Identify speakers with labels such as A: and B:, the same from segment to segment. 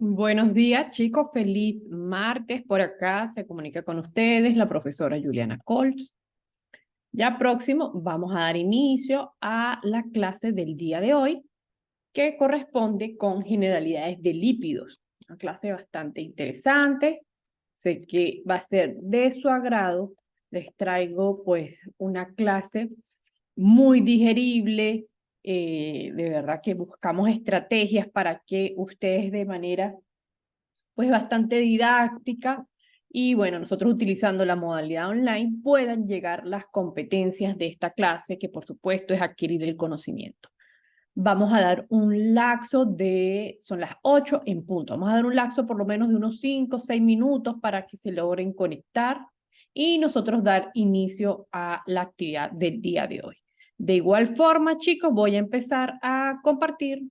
A: Buenos días, chicos. Feliz martes. Por acá se comunica con ustedes la profesora Juliana Colts. Ya próximo vamos a dar inicio a la clase del día de hoy, que corresponde con generalidades de lípidos. Una clase bastante interesante. Sé que va a ser de su agrado. Les traigo pues una clase muy digerible. De verdad que buscamos estrategias para que ustedes de manera pues bastante didáctica y bueno, nosotros utilizando la modalidad online puedan llegar las competencias de esta clase, que por supuesto es adquirir el conocimiento. Vamos a dar un lapso son las 8 en punto, vamos a dar un lapso por lo menos de unos 5 o 6 minutos para que se logren conectar y nosotros dar inicio a la actividad del día de hoy. De igual forma, chicos, voy a empezar a compartir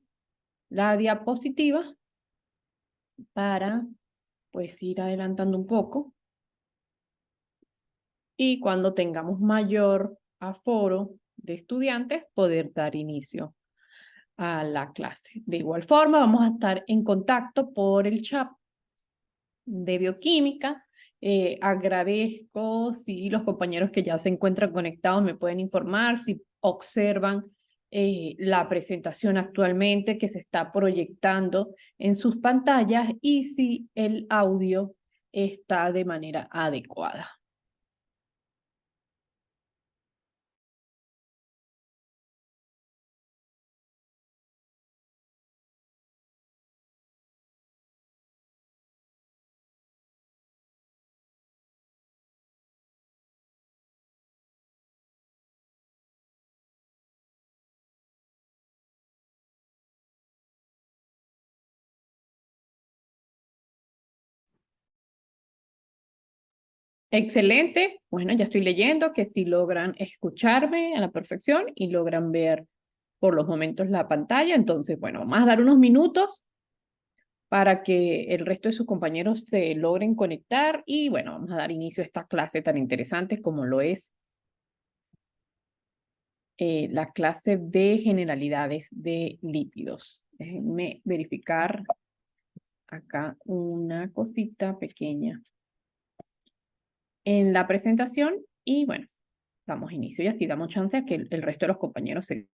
A: la diapositiva para pues ir adelantando un poco y cuando tengamos mayor aforo de estudiantes poder dar inicio a la clase. De igual forma vamos a estar en contacto por el chat de bioquímica. Agradezco si los compañeros que ya se encuentran conectados me pueden informar si observan la presentación actualmente que se está proyectando en sus pantallas y si el audio está de manera adecuada. Excelente. Bueno, ya estoy leyendo que si logran escucharme a la perfección y logran ver por los momentos la pantalla. Entonces, bueno, vamos a dar unos minutos para que el resto de sus compañeros se logren conectar y bueno, vamos a dar inicio a esta clase tan interesante como lo es la clase de generalidades de lípidos. Déjenme verificar acá una cosita pequeña en la presentación y bueno, damos inicio y así damos chance a que el resto de los compañeros se...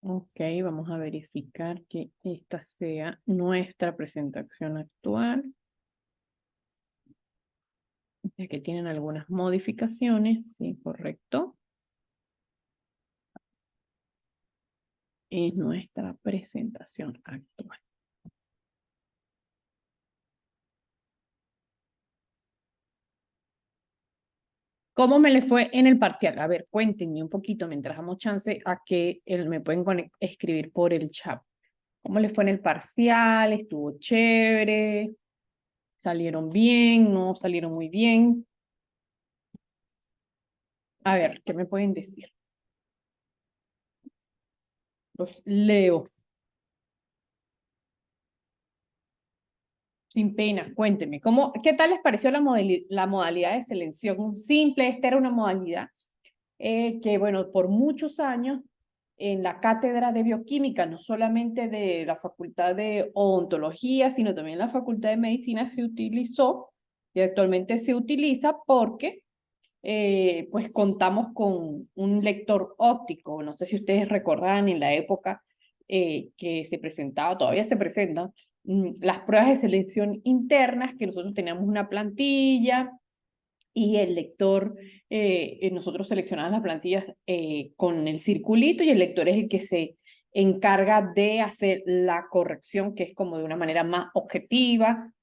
A: Ok, vamos a verificar que esta sea nuestra presentación actual, ya que tienen algunas modificaciones, sí, correcto. Es nuestra presentación actual. ¿Cómo me le fue en el parcial? A ver, cuéntenme un poquito mientras damos chance a que me pueden escribir por el chat. ¿Cómo les fue en el parcial? ¿Estuvo chévere? ¿Salieron bien? ¿No salieron muy bien? A ver, ¿qué me pueden decir? Los leo. Sin pena, cuéntenme, ¿qué tal les pareció la modalidad de selección simple? Esta era una modalidad que, bueno, por muchos años en la cátedra de bioquímica, no solamente de la Facultad de Odontología, sino también la Facultad de Medicina se utilizó y actualmente se utiliza porque pues contamos con un lector óptico. No sé si ustedes recordarán en la época que se presentaba, todavía se presenta, las pruebas de selección internas, que nosotros teníamos una plantilla y el lector, nosotros seleccionamos las plantillas con el circulito y el lector es el que se encarga de hacer la corrección, que es como de una manera más objetiva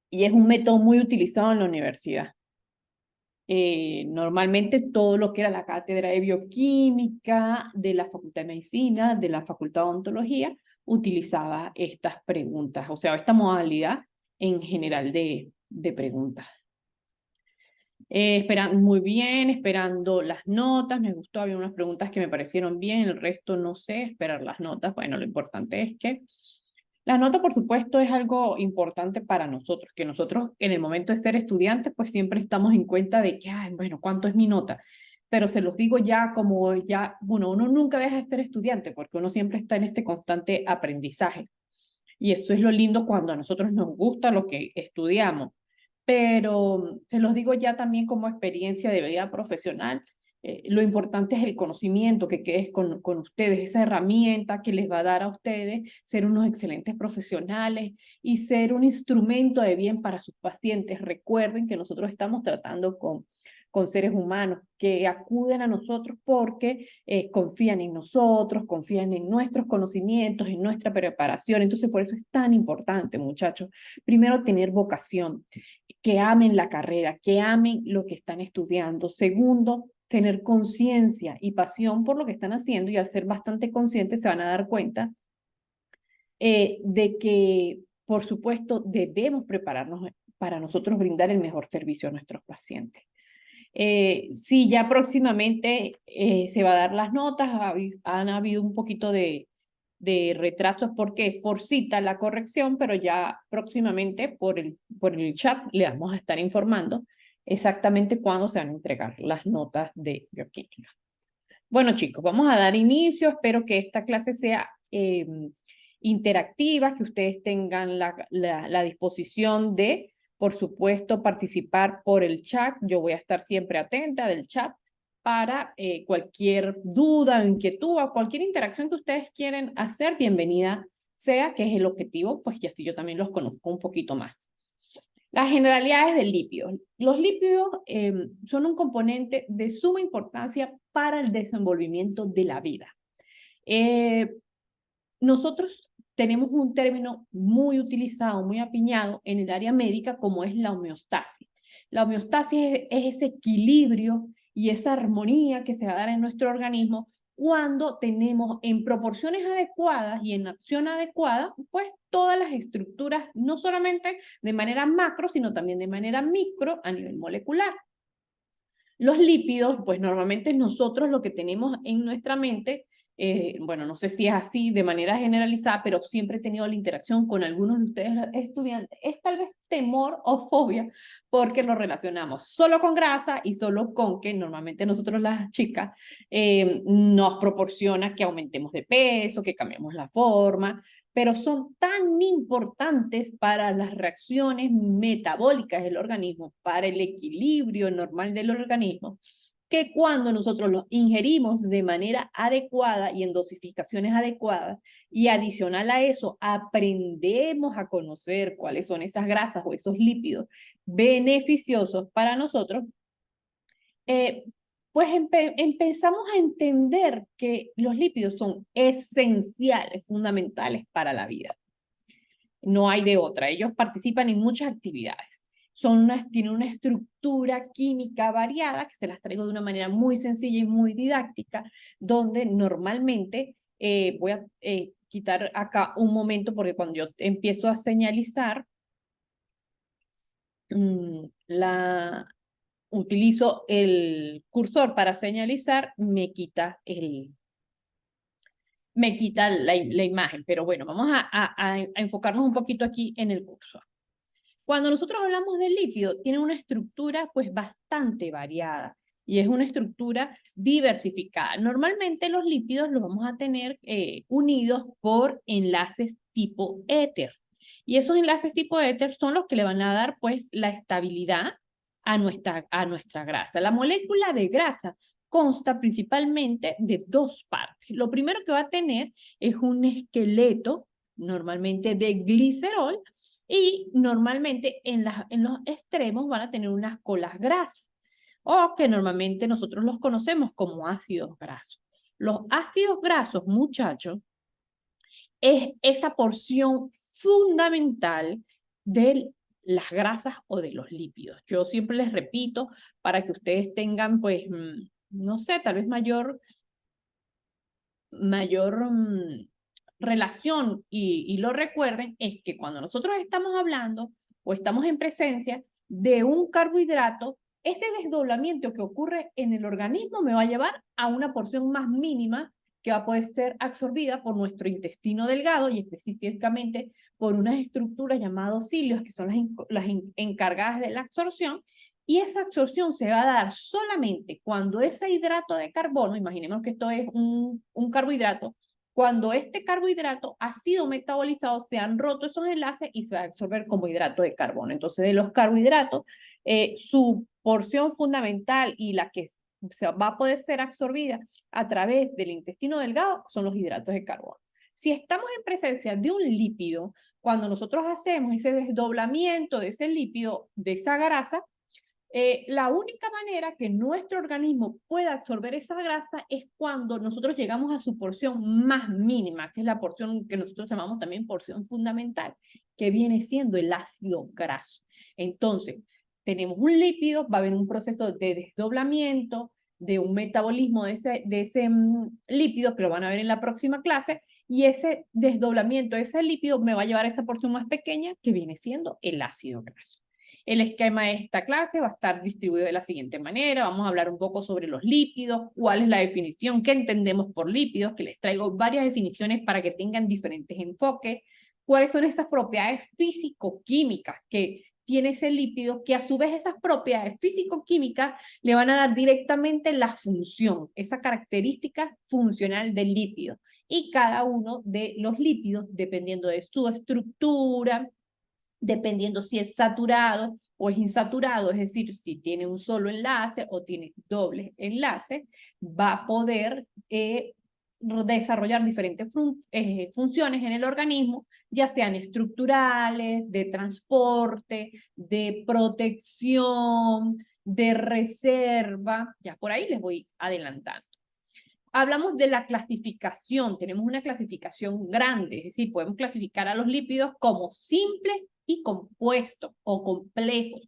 A: y es un método muy utilizado en la universidad. Normalmente todo lo que era la cátedra de bioquímica, de la Facultad de Medicina, de la Facultad de Odontología, utilizaba estas preguntas, o sea, esta modalidad en general de preguntas. Muy bien, esperando las notas, me gustó, había unas preguntas que me parecieron bien, el resto no sé, esperar las notas, bueno, lo importante es que la nota, por supuesto, es algo importante para nosotros, que nosotros en el momento de ser estudiantes, pues siempre estamos en cuenta de que, ay, bueno, ¿cuánto es mi nota? Pero se los digo ya como ya, bueno, uno nunca deja de ser estudiante porque uno siempre está en este constante aprendizaje. Y eso es lo lindo cuando a nosotros nos gusta lo que estudiamos. Pero se los digo ya también como experiencia de vida profesional, lo importante es el conocimiento que quedes con ustedes, esa herramienta que les va a dar a ustedes ser unos excelentes profesionales y ser un instrumento de bien para sus pacientes. Recuerden que nosotros estamos tratando con seres humanos que acuden a nosotros porque confían en nosotros, confían en nuestros conocimientos, en nuestra preparación. Entonces, por eso es tan importante, muchachos, primero tener vocación, que amen la carrera, que amen lo que están estudiando. Segundo, tener conciencia y pasión por lo que están haciendo y al ser bastante conscientes se van a dar cuenta de que, por supuesto, debemos prepararnos para nosotros brindar el mejor servicio a nuestros pacientes. Sí, ya próximamente se va a dar las notas, han habido un poquito de retrasos porque por cita la corrección, pero ya próximamente por el chat le vamos a estar informando exactamente cuándo se van a entregar las notas de bioquímica. Bueno, chicos, vamos a dar inicio. Espero que esta clase sea interactiva, que ustedes tengan la disposición de, por supuesto, participar por el chat. Yo voy a estar siempre atenta del chat para cualquier duda, inquietud o cualquier interacción que ustedes quieren hacer, bienvenida sea, que es el objetivo, pues y así yo también los conozco un poquito más. Las generalidades del lípido. Los lípidos son un componente de suma importancia para el desenvolvimiento de la vida. Nosotros tenemos un término muy utilizado, muy apiñado en el área médica como es la homeostasis. La homeostasis es ese equilibrio y esa armonía que se va a dar en nuestro organismo cuando tenemos en proporciones adecuadas y en acción adecuada, pues todas las estructuras, no solamente de manera macro, sino también de manera micro a nivel molecular. Los lípidos, pues normalmente nosotros lo que tenemos en nuestra mente, bueno, no sé si es así de manera generalizada, pero siempre he tenido la interacción con algunos de ustedes estudiantes, es tal vez temor o fobia, porque lo relacionamos solo con grasa y solo con que normalmente nosotros las chicas nos proporciona que aumentemos de peso, que cambiemos la forma, pero son tan importantes para las reacciones metabólicas del organismo, para el equilibrio normal del organismo, que cuando nosotros los ingerimos de manera adecuada y en dosificaciones adecuadas, y adicional a eso, aprendemos a conocer cuáles son esas grasas o esos lípidos beneficiosos para nosotros, pues empezamos a entender que los lípidos son esenciales, fundamentales para la vida. No hay de otra. Ellos participan en muchas actividades. Tienen una estructura química variada, que se las traigo de una manera muy sencilla y muy didáctica, donde normalmente voy a quitar acá un momento porque cuando yo empiezo a señalizar, utilizo el cursor para señalizar, me quita la imagen. Pero bueno, vamos a enfocarnos un poquito aquí en el cursor. Cuando nosotros hablamos del lípido, tiene una estructura pues bastante variada y es una estructura diversificada. Normalmente los lípidos los vamos a tener unidos por enlaces tipo éter. Y esos enlaces tipo éter son los que le van a dar pues la estabilidad a nuestra grasa. La molécula de grasa consta principalmente de dos partes. Lo primero que va a tener es un esqueleto normalmente de glicerol, y normalmente en los extremos van a tener unas colas grasas, o que normalmente nosotros los conocemos como ácidos grasos. Los ácidos grasos, muchachos, es esa porción fundamental de las grasas o de los lípidos. Yo siempre les repito para que ustedes tengan, pues, no sé, tal vez mayor relación y lo recuerden, es que cuando nosotros estamos hablando o estamos en presencia de un carbohidrato, este desdoblamiento que ocurre en el organismo me va a llevar a una porción más mínima que va a poder ser absorbida por nuestro intestino delgado y específicamente por unas estructuras llamadas cilios, que son las encargadas de la absorción, y esa absorción se va a dar solamente cuando ese hidrato de carbono, imaginemos que esto es un carbohidrato, cuando este carbohidrato ha sido metabolizado, se han roto esos enlaces y se va a absorber como hidrato de carbono. Entonces, de los carbohidratos, su porción fundamental y la que se va a poder ser absorbida a través del intestino delgado son los hidratos de carbono. Si estamos en presencia de un lípido, cuando nosotros hacemos ese desdoblamiento de ese lípido, de esa grasa, la única manera que nuestro organismo pueda absorber esa grasa es cuando nosotros llegamos a su porción más mínima, que es la porción que nosotros llamamos también porción fundamental, que viene siendo el ácido graso. Entonces, tenemos un lípido, va a haber un proceso de desdoblamiento, de un metabolismo de ese lípido, que lo van a ver en la próxima clase, y ese desdoblamiento de ese lípido me va a llevar a esa porción más pequeña, que viene siendo el ácido graso. El esquema de esta clase va a estar distribuido de la siguiente manera. Vamos a hablar un poco sobre los lípidos, cuál es la definición, qué entendemos por lípidos, que les traigo varias definiciones para que tengan diferentes enfoques, cuáles son esas propiedades físico-químicas que tiene ese lípido, que a su vez esas propiedades físico-químicas le van a dar directamente la función, esa característica funcional del lípido. Y cada uno de los lípidos, dependiendo de su estructura, dependiendo si es saturado o es insaturado, es decir, si tiene un solo enlace o tiene doble enlace, va a poder desarrollar diferentes funciones en el organismo, ya sean estructurales, de transporte, de protección, de reserva. Ya por ahí les voy adelantando. Hablamos de la clasificación, tenemos una clasificación grande, es decir, podemos clasificar a los lípidos como simples y compuestos o complejos.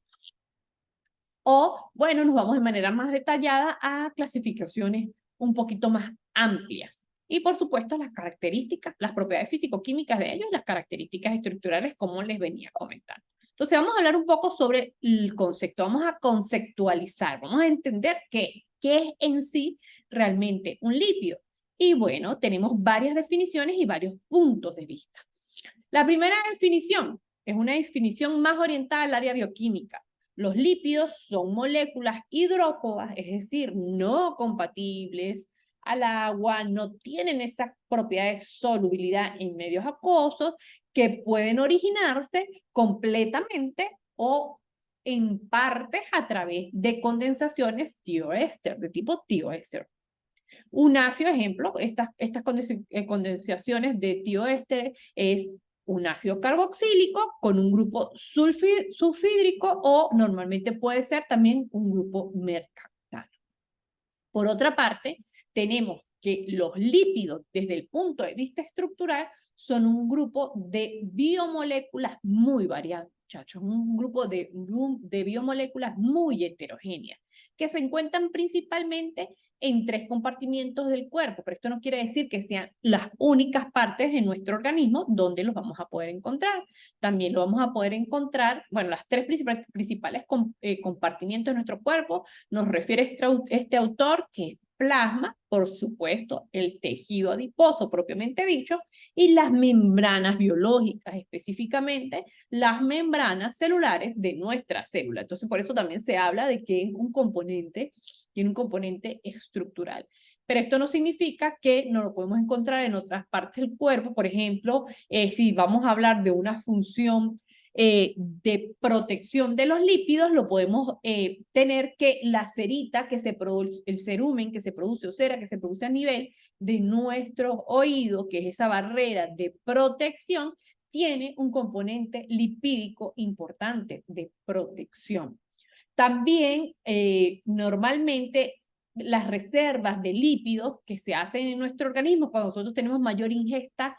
A: O, bueno, nos vamos de manera más detallada a clasificaciones un poquito más amplias. Y por supuesto las características, las propiedades físico-químicas de ellos, las características estructurales, como les venía comentando. Entonces vamos a hablar un poco sobre el concepto, vamos a conceptualizar, vamos a entender qué es en sí realmente un lípido. Y bueno, tenemos varias definiciones y varios puntos de vista. La primera definición es una definición más orientada al área bioquímica. Los lípidos son moléculas hidrófobas, es decir, no compatibles al agua, no tienen esa propiedad de solubilidad en medios acuosos, que pueden originarse completamente o en partes a través de condensaciones tioéster, de tipo tioéster. Un ácido ejemplo, estas condensaciones de tioéster es un ácido carboxílico con un grupo sulfídrico o normalmente puede ser también un grupo mercaptano. Por otra parte, tenemos que los lípidos desde el punto de vista estructural son un grupo de biomoléculas muy variadas, muchachos, un grupo de biomoléculas muy heterogéneas, que se encuentran principalmente en 3 compartimientos del cuerpo, pero esto no quiere decir que sean las únicas partes de nuestro organismo donde los vamos a poder encontrar. También lo vamos a poder encontrar, bueno, las 3 principales compartimientos de nuestro cuerpo, nos refiere este autor, que es plasma, por supuesto, el tejido adiposo propiamente dicho, y las membranas biológicas, específicamente las membranas celulares de nuestra célula. Entonces, por eso también se habla de que es un componente, tiene un componente estructural. Pero esto no significa que no lo podemos encontrar en otras partes del cuerpo. Por ejemplo, si vamos a hablar de una función de protección de los lípidos, lo podemos tener que la cerita que se produce, el cerumen que se produce o cera que se produce a nivel de nuestro oído, que es esa barrera de protección, tiene un componente lipídico importante de protección. También normalmente las reservas de lípidos que se hacen en nuestro organismo cuando nosotros tenemos mayor ingesta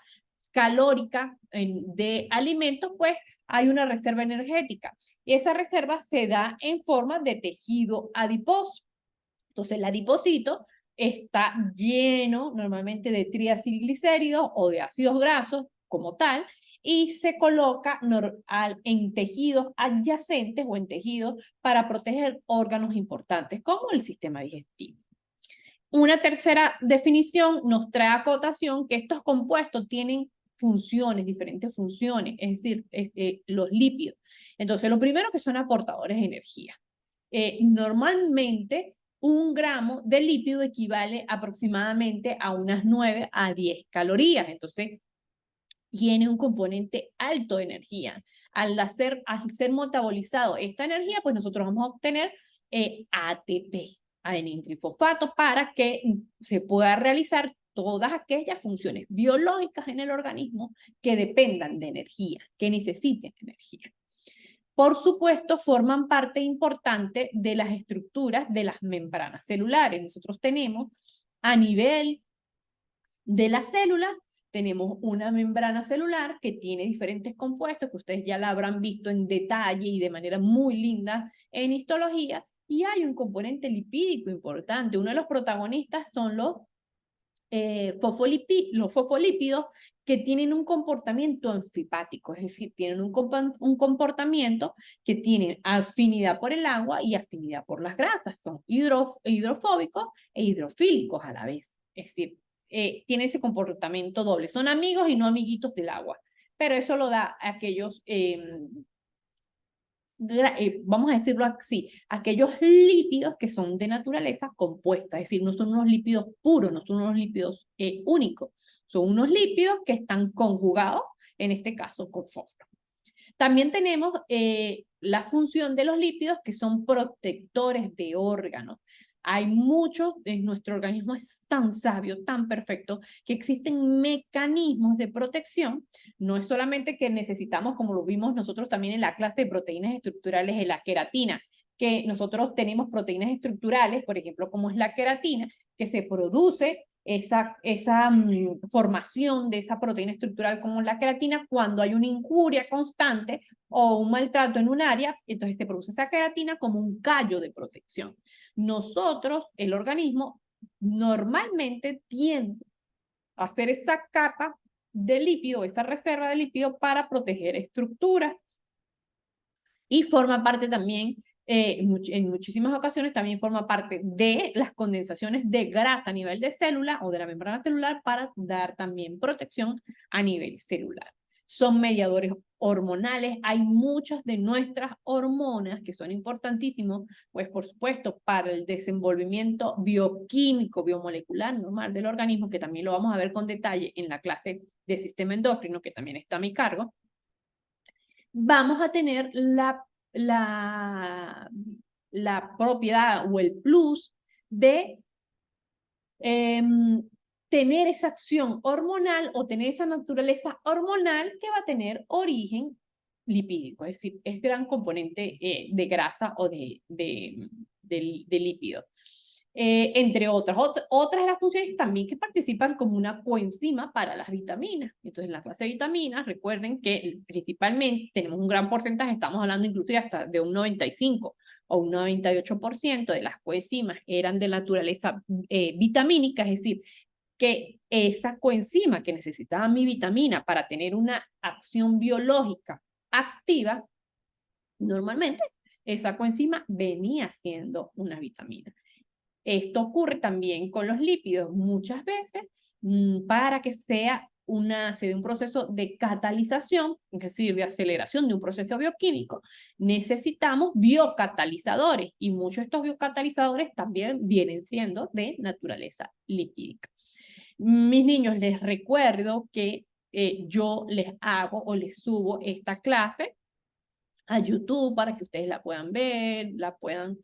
A: calórica de alimentos, pues hay una reserva energética. Y esa reserva se da en forma de tejido adiposo. Entonces, el adipocito está lleno normalmente de triacilglicéridos o de ácidos grasos como tal, y se coloca en tejidos adyacentes o en tejidos para proteger órganos importantes, como el sistema digestivo. Una tercera definición nos trae acotación que estos compuestos tienen funciones, diferentes funciones, es decir, los lípidos. Entonces, lo primero que son aportadores de energía. Normalmente, 1 gramo de lípido equivale aproximadamente a unas 9 a 10 calorías. Entonces, tiene un componente alto de energía. Al ser metabolizado esta energía, pues nosotros vamos a obtener ATP, adenina trifosfato, para que se pueda realizar todas aquellas funciones biológicas en el organismo que dependan de energía, que necesiten energía. Por supuesto, forman parte importante de las estructuras de las membranas celulares. Nosotros tenemos a nivel de las células, tenemos una membrana celular que tiene diferentes compuestos que ustedes ya la habrán visto en detalle y de manera muy linda en histología, y hay un componente lipídico importante. Uno de los protagonistas son los fosfolípidos, que tienen un comportamiento anfipático, es decir, tienen un comportamiento que tiene afinidad por el agua y afinidad por las grasas. Son hidrofóbicos e hidrofílicos a la vez. Es decir, tienen ese comportamiento doble. Son amigos y no amiguitos del agua. Pero eso lo da a aquellos vamos a decirlo así, aquellos lípidos que son de naturaleza compuesta, es decir, no son unos lípidos puros, no son unos lípidos únicos, son unos lípidos que están conjugados, en este caso con fósforo. También tenemos la función de los lípidos que son protectores de órganos. Hay muchos, nuestro organismo es tan sabio, tan perfecto, que existen mecanismos de protección. No es solamente que necesitamos, como lo vimos nosotros también en la clase de proteínas estructurales, de la queratina, que nosotros tenemos proteínas estructurales, por ejemplo, como es la queratina, que se produce esa formación de esa proteína estructural como la queratina cuando hay una injuria constante o un maltrato en un área, entonces se produce esa queratina como un callo de protección. Nosotros, el organismo, normalmente tiende a hacer esa capa de lípido, esa reserva de lípido para proteger estructuras, y forma parte también, en muchísimas ocasiones también forma parte de las condensaciones de grasa a nivel de célula o de la membrana celular para dar también protección a nivel celular. Son mediadores hormonales. Hay muchas de nuestras hormonas que son importantísimos, pues por supuesto, para el desenvolvimiento bioquímico, biomolecular normal del organismo, que también lo vamos a ver con detalle en la clase de sistema endocrino, que también está a mi cargo. Vamos a tener la propiedad o el plus de tener esa acción hormonal o tener esa naturaleza hormonal que va a tener origen lipídico, es decir, es gran componente de grasa o de lípido. Entre otras. Otras de las funciones también que participan como una coenzima para las vitaminas. Entonces, en la clase de vitaminas, recuerden que principalmente tenemos un gran porcentaje, estamos hablando inclusive hasta de un 95 o un 98% de las coenzimas eran de naturaleza vitamínica, es decir, que esa coenzima que necesitaba mi vitamina para tener una acción biológica activa, normalmente esa coenzima venía siendo una vitamina. Esto ocurre también con los lípidos muchas veces para que se dé un proceso de catalización, es decir, de aceleración de un proceso bioquímico. Necesitamos biocatalizadores y muchos de estos biocatalizadores también vienen siendo de naturaleza lipídica. Mis niños, les recuerdo que yo les hago o les subo esta clase a YouTube para que ustedes la puedan ver, la puedan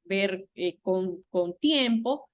A: ver con tiempo.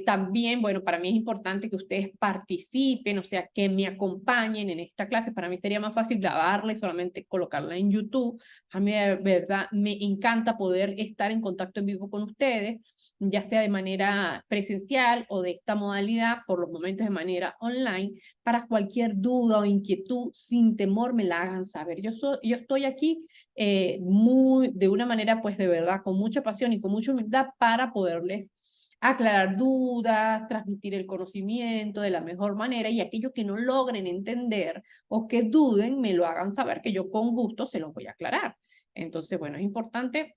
A: También, bueno, para mí es importante que ustedes participen, o sea, que me acompañen en esta clase. Para mí sería más fácil grabarla y solamente colocarla en YouTube. A mí de verdad me encanta poder estar en contacto en vivo con ustedes, ya sea de manera presencial o de esta modalidad, por los momentos de manera online. Para cualquier duda o inquietud, sin temor, me la hagan saber. Yo estoy aquí de una manera, pues de verdad, con mucha pasión y con mucha humildad para poderles aclarar dudas, transmitir el conocimiento de la mejor manera, y aquellos que no logren entender o que duden, me lo hagan saber, que yo con gusto se los voy a aclarar. Entonces, bueno, es importante.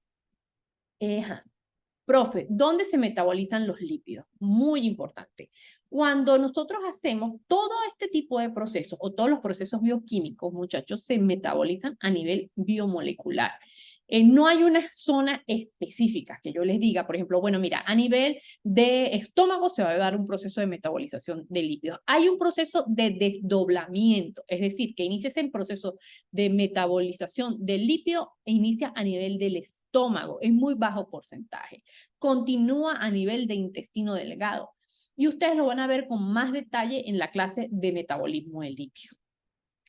A: Profe, ¿dónde se metabolizan los lípidos? Muy importante. Cuando nosotros hacemos todo este tipo de procesos o todos los procesos bioquímicos, muchachos, se metabolizan a nivel biomolecular. No hay una zona específica que yo les diga, por ejemplo, bueno, mira, a nivel de estómago se va a dar un proceso de metabolización de lípidos. Hay un proceso de desdoblamiento, es decir, que inicia ese proceso de metabolización del lípido e inicia a nivel del estómago, es muy bajo porcentaje. Continúa a nivel de intestino delgado. Y ustedes lo van a ver con más detalle en la clase de metabolismo del lípido.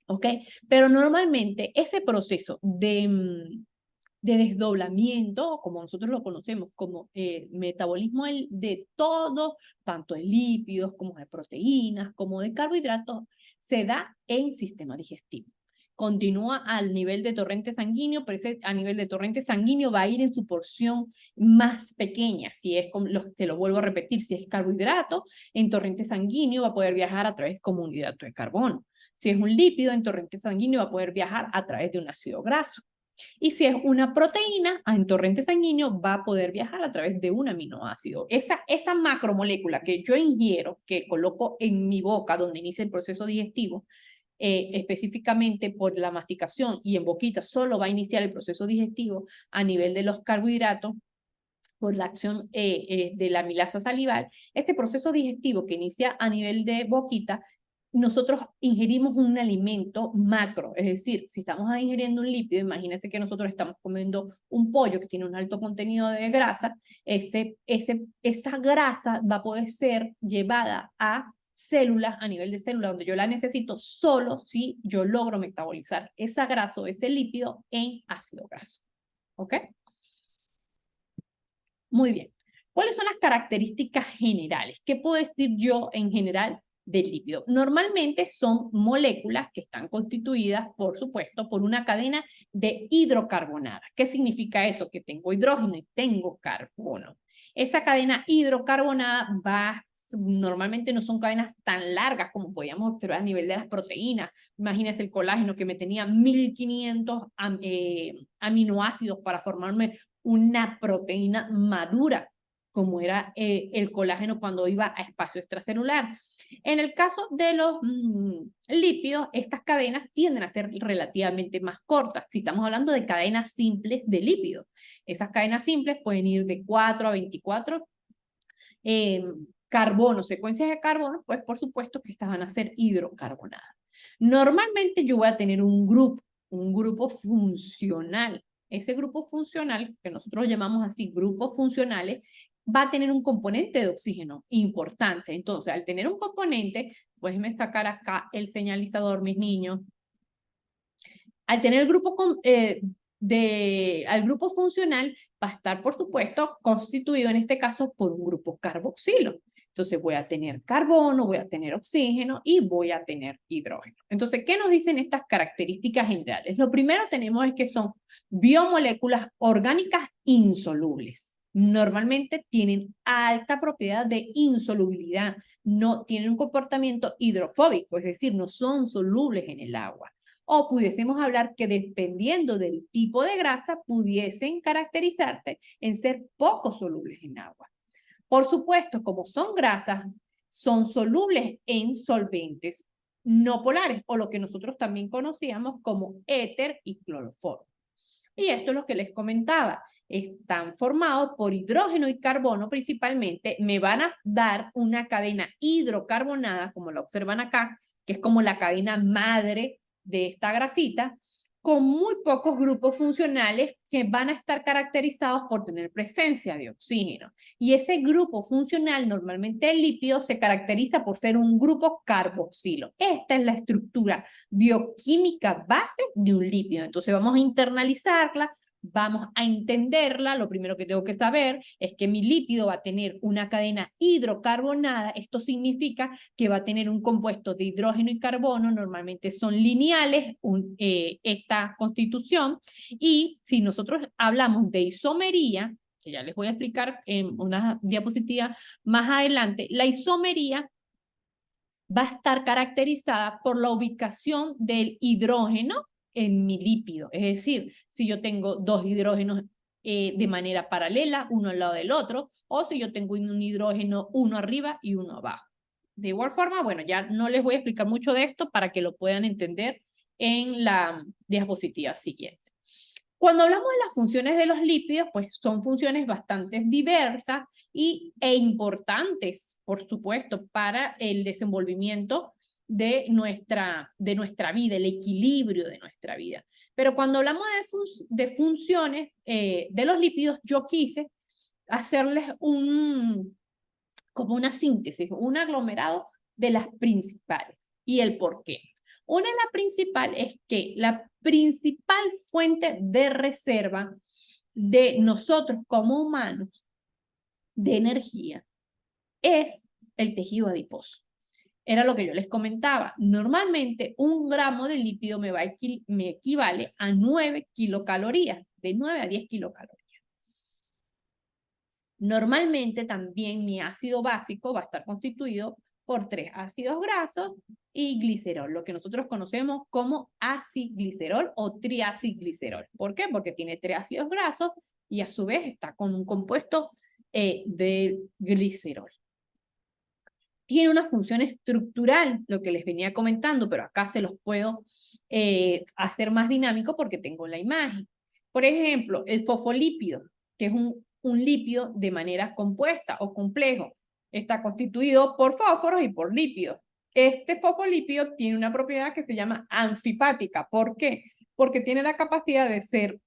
A: ¿Ok? Pero normalmente ese proceso de desdoblamiento, como nosotros lo conocemos como metabolismo de todo, tanto de lípidos como de proteínas, como de carbohidratos, se da en sistema digestivo. Continúa al nivel de torrente sanguíneo, pero ese a nivel de torrente sanguíneo va a ir en su porción más pequeña. Si es, te lo vuelvo a repetir, si es carbohidrato, en torrente sanguíneo va a poder viajar a través como un hidrato de carbono. Si es un lípido, en torrente sanguíneo va a poder viajar a través de un ácido graso. Y si es una proteína, en torrente sanguíneo va a poder viajar a través de un aminoácido. Esa macromolécula que yo ingiero, que coloco en mi boca donde inicia el proceso digestivo, específicamente por la masticación y en boquita, solo va a iniciar el proceso digestivo a nivel de los carbohidratos por la acción de la amilasa salival. Este proceso digestivo que inicia a nivel de boquita, nosotros ingerimos un alimento macro, es decir, si estamos ingiriendo un lípido, imagínense que nosotros estamos comiendo un pollo que tiene un alto contenido de grasa, esa grasa va a poder ser llevada a células, a nivel de célula, donde yo la necesito solo si yo logro metabolizar esa grasa o ese lípido en ácido graso. ¿Ok? Muy bien. ¿Cuáles son las características generales? ¿Qué puedo decir yo en general del lípido? Normalmente son moléculas que están constituidas, por supuesto, por una cadena de hidrocarbonada. ¿Qué significa eso? Que tengo hidrógeno y tengo carbono. Esa cadena hidrocarbonada normalmente no son cadenas tan largas como podíamos observar a nivel de las proteínas. Imagínense el colágeno que me tenía 1500 aminoácidos para formarme una proteína madura, como era el colágeno cuando iba a espacio extracelular. En el caso de los lípidos, estas cadenas tienden a ser relativamente más cortas. Si estamos hablando de cadenas simples de lípidos, esas cadenas simples pueden ir de 4 a 24 carbono, secuencias de carbono, pues por supuesto que estas van a ser hidrocarbonadas. Normalmente yo voy a tener un grupo funcional. Ese grupo funcional, que nosotros llamamos así grupos funcionales, va a tener un componente de oxígeno importante. Entonces, al tener un componente, déjenme sacar acá el señalizador, mis niños. Al tener el grupo al grupo funcional va a estar, por supuesto, constituido en este caso por un grupo carboxilo. Entonces voy a tener carbono, voy a tener oxígeno y voy a tener hidrógeno. Entonces, ¿qué nos dicen estas características generales? Lo primero tenemos es que son biomoléculas orgánicas insolubles. Normalmente tienen alta propiedad de insolubilidad, no tienen un comportamiento hidrofóbico, es decir, no son solubles en el agua. O pudiésemos hablar que dependiendo del tipo de grasa, pudiesen caracterizarse en ser poco solubles en agua. Por supuesto, como son grasas, son solubles en solventes no polares, o lo que nosotros también conocíamos como éter y cloroformo. Y esto es lo que les comentaba. Están formados por hidrógeno y carbono principalmente. Me van a dar una cadena hidrocarbonada, como la observan acá, que es como la cadena madre de esta grasita, con muy pocos grupos funcionales que van a estar caracterizados por tener presencia de oxígeno. Y ese grupo funcional, normalmente el lípido, se caracteriza por ser un grupo carboxilo. Esta es la estructura bioquímica base de un lípido. Entonces vamos a internalizarla, vamos a entenderla. Lo primero que tengo que saber es que mi lípido va a tener una cadena hidrocarbonada. Esto significa que va a tener un compuesto de hidrógeno y carbono. Normalmente son lineales esta constitución. Y si nosotros hablamos de isomería, que ya les voy a explicar en una diapositiva más adelante, la isomería va a estar caracterizada por la ubicación del hidrógeno en mi lípido. Es decir, si yo tengo dos hidrógenos de manera paralela, uno al lado del otro, o si yo tengo un hidrógeno uno arriba y uno abajo. De igual forma, bueno, ya no les voy a explicar mucho de esto para que lo puedan entender en la diapositiva siguiente. Cuando hablamos de las funciones de los lípidos, pues son funciones bastante diversas e importantes, por supuesto, para el desenvolvimiento de nuestra vida, el equilibrio de nuestra vida. Pero cuando hablamos de funciones de los lípidos, yo quise hacerles como una síntesis, un aglomerado de las principales y el por qué. Una de las principales es que la principal fuente de reserva de nosotros como humanos de energía es el tejido adiposo. Era lo que yo les comentaba. Normalmente un gramo de lípido me equivale a 9 kilocalorías, de 9 a 10 kilocalorías. Normalmente también mi ácido básico va a estar constituido por 3 ácidos grasos y glicerol, lo que nosotros conocemos como aciglicerol o triaciglicerol. ¿Por qué? Porque tiene 3 ácidos grasos y a su vez está con un compuesto de glicerol. Tiene una función estructural, lo que les venía comentando, pero acá se los puedo hacer más dinámico porque tengo la imagen. Por ejemplo, el fosfolípido, que es un lípido de manera compuesta o complejo. Está constituido por fósforos y por lípidos. Este fosfolípido tiene una propiedad que se llama anfipática. ¿Por qué? Porque tiene la capacidad de ser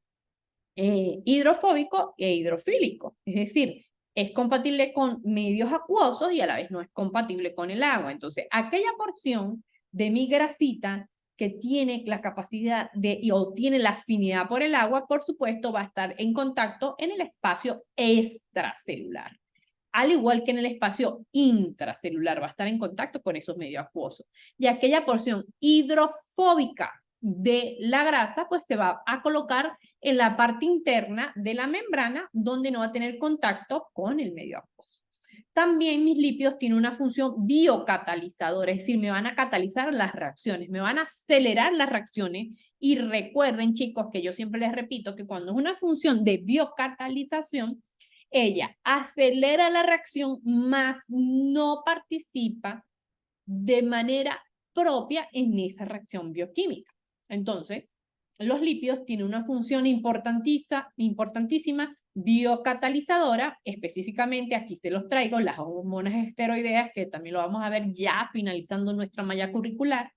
A: hidrofóbico e hidrofílico. Es decir, es compatible con medios acuosos y a la vez no es compatible con el agua. Entonces, aquella porción de mi grasita que tiene la capacidad o tiene la afinidad por el agua, por supuesto, va a estar en contacto en el espacio extracelular. Al igual que en el espacio intracelular, va a estar en contacto con esos medios acuosos. Y aquella porción hidrofóbica de la grasa, pues se va a colocar en la parte interna de la membrana, donde no va a tener contacto con el medio acuoso. También mis lípidos tienen una función biocatalizadora, es decir, me van a catalizar las reacciones, me van a acelerar las reacciones. Y recuerden, chicos, que yo siempre les repito que cuando es una función de biocatalización, ella acelera la reacción, más no participa de manera propia en esa reacción bioquímica. Entonces, los lípidos tienen una función importantísima biocatalizadora. Específicamente aquí se los traigo, las hormonas esteroideas, que también lo vamos a ver ya finalizando nuestra malla curricular.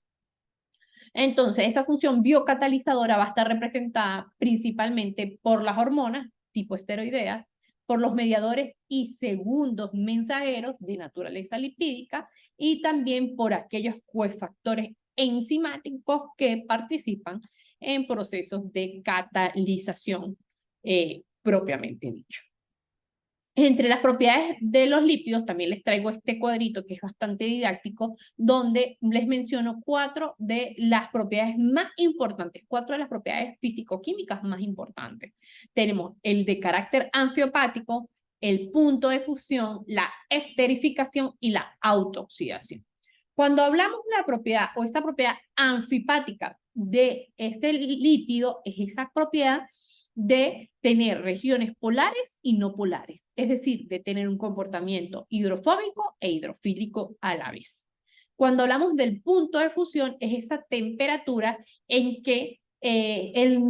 A: Entonces, esa función biocatalizadora va a estar representada principalmente por las hormonas tipo esteroideas, por los mediadores y segundos mensajeros de naturaleza lipídica y también por aquellos cofactores enzimáticos que participan en procesos de catalización propiamente dicho. Entre las propiedades de los lípidos, también les traigo este cuadrito que es bastante didáctico, donde les menciono 4 de las propiedades más importantes, 4 de las propiedades físico-químicas más importantes. Tenemos el de carácter anfiopático, el punto de fusión, la esterificación y la autooxidación. Cuando hablamos de la propiedad o esta propiedad anfipática de este lípido, es esa propiedad de tener regiones polares y no polares, es decir, de tener un comportamiento hidrofóbico e hidrofílico a la vez. Cuando hablamos del punto de fusión, es esa temperatura en que el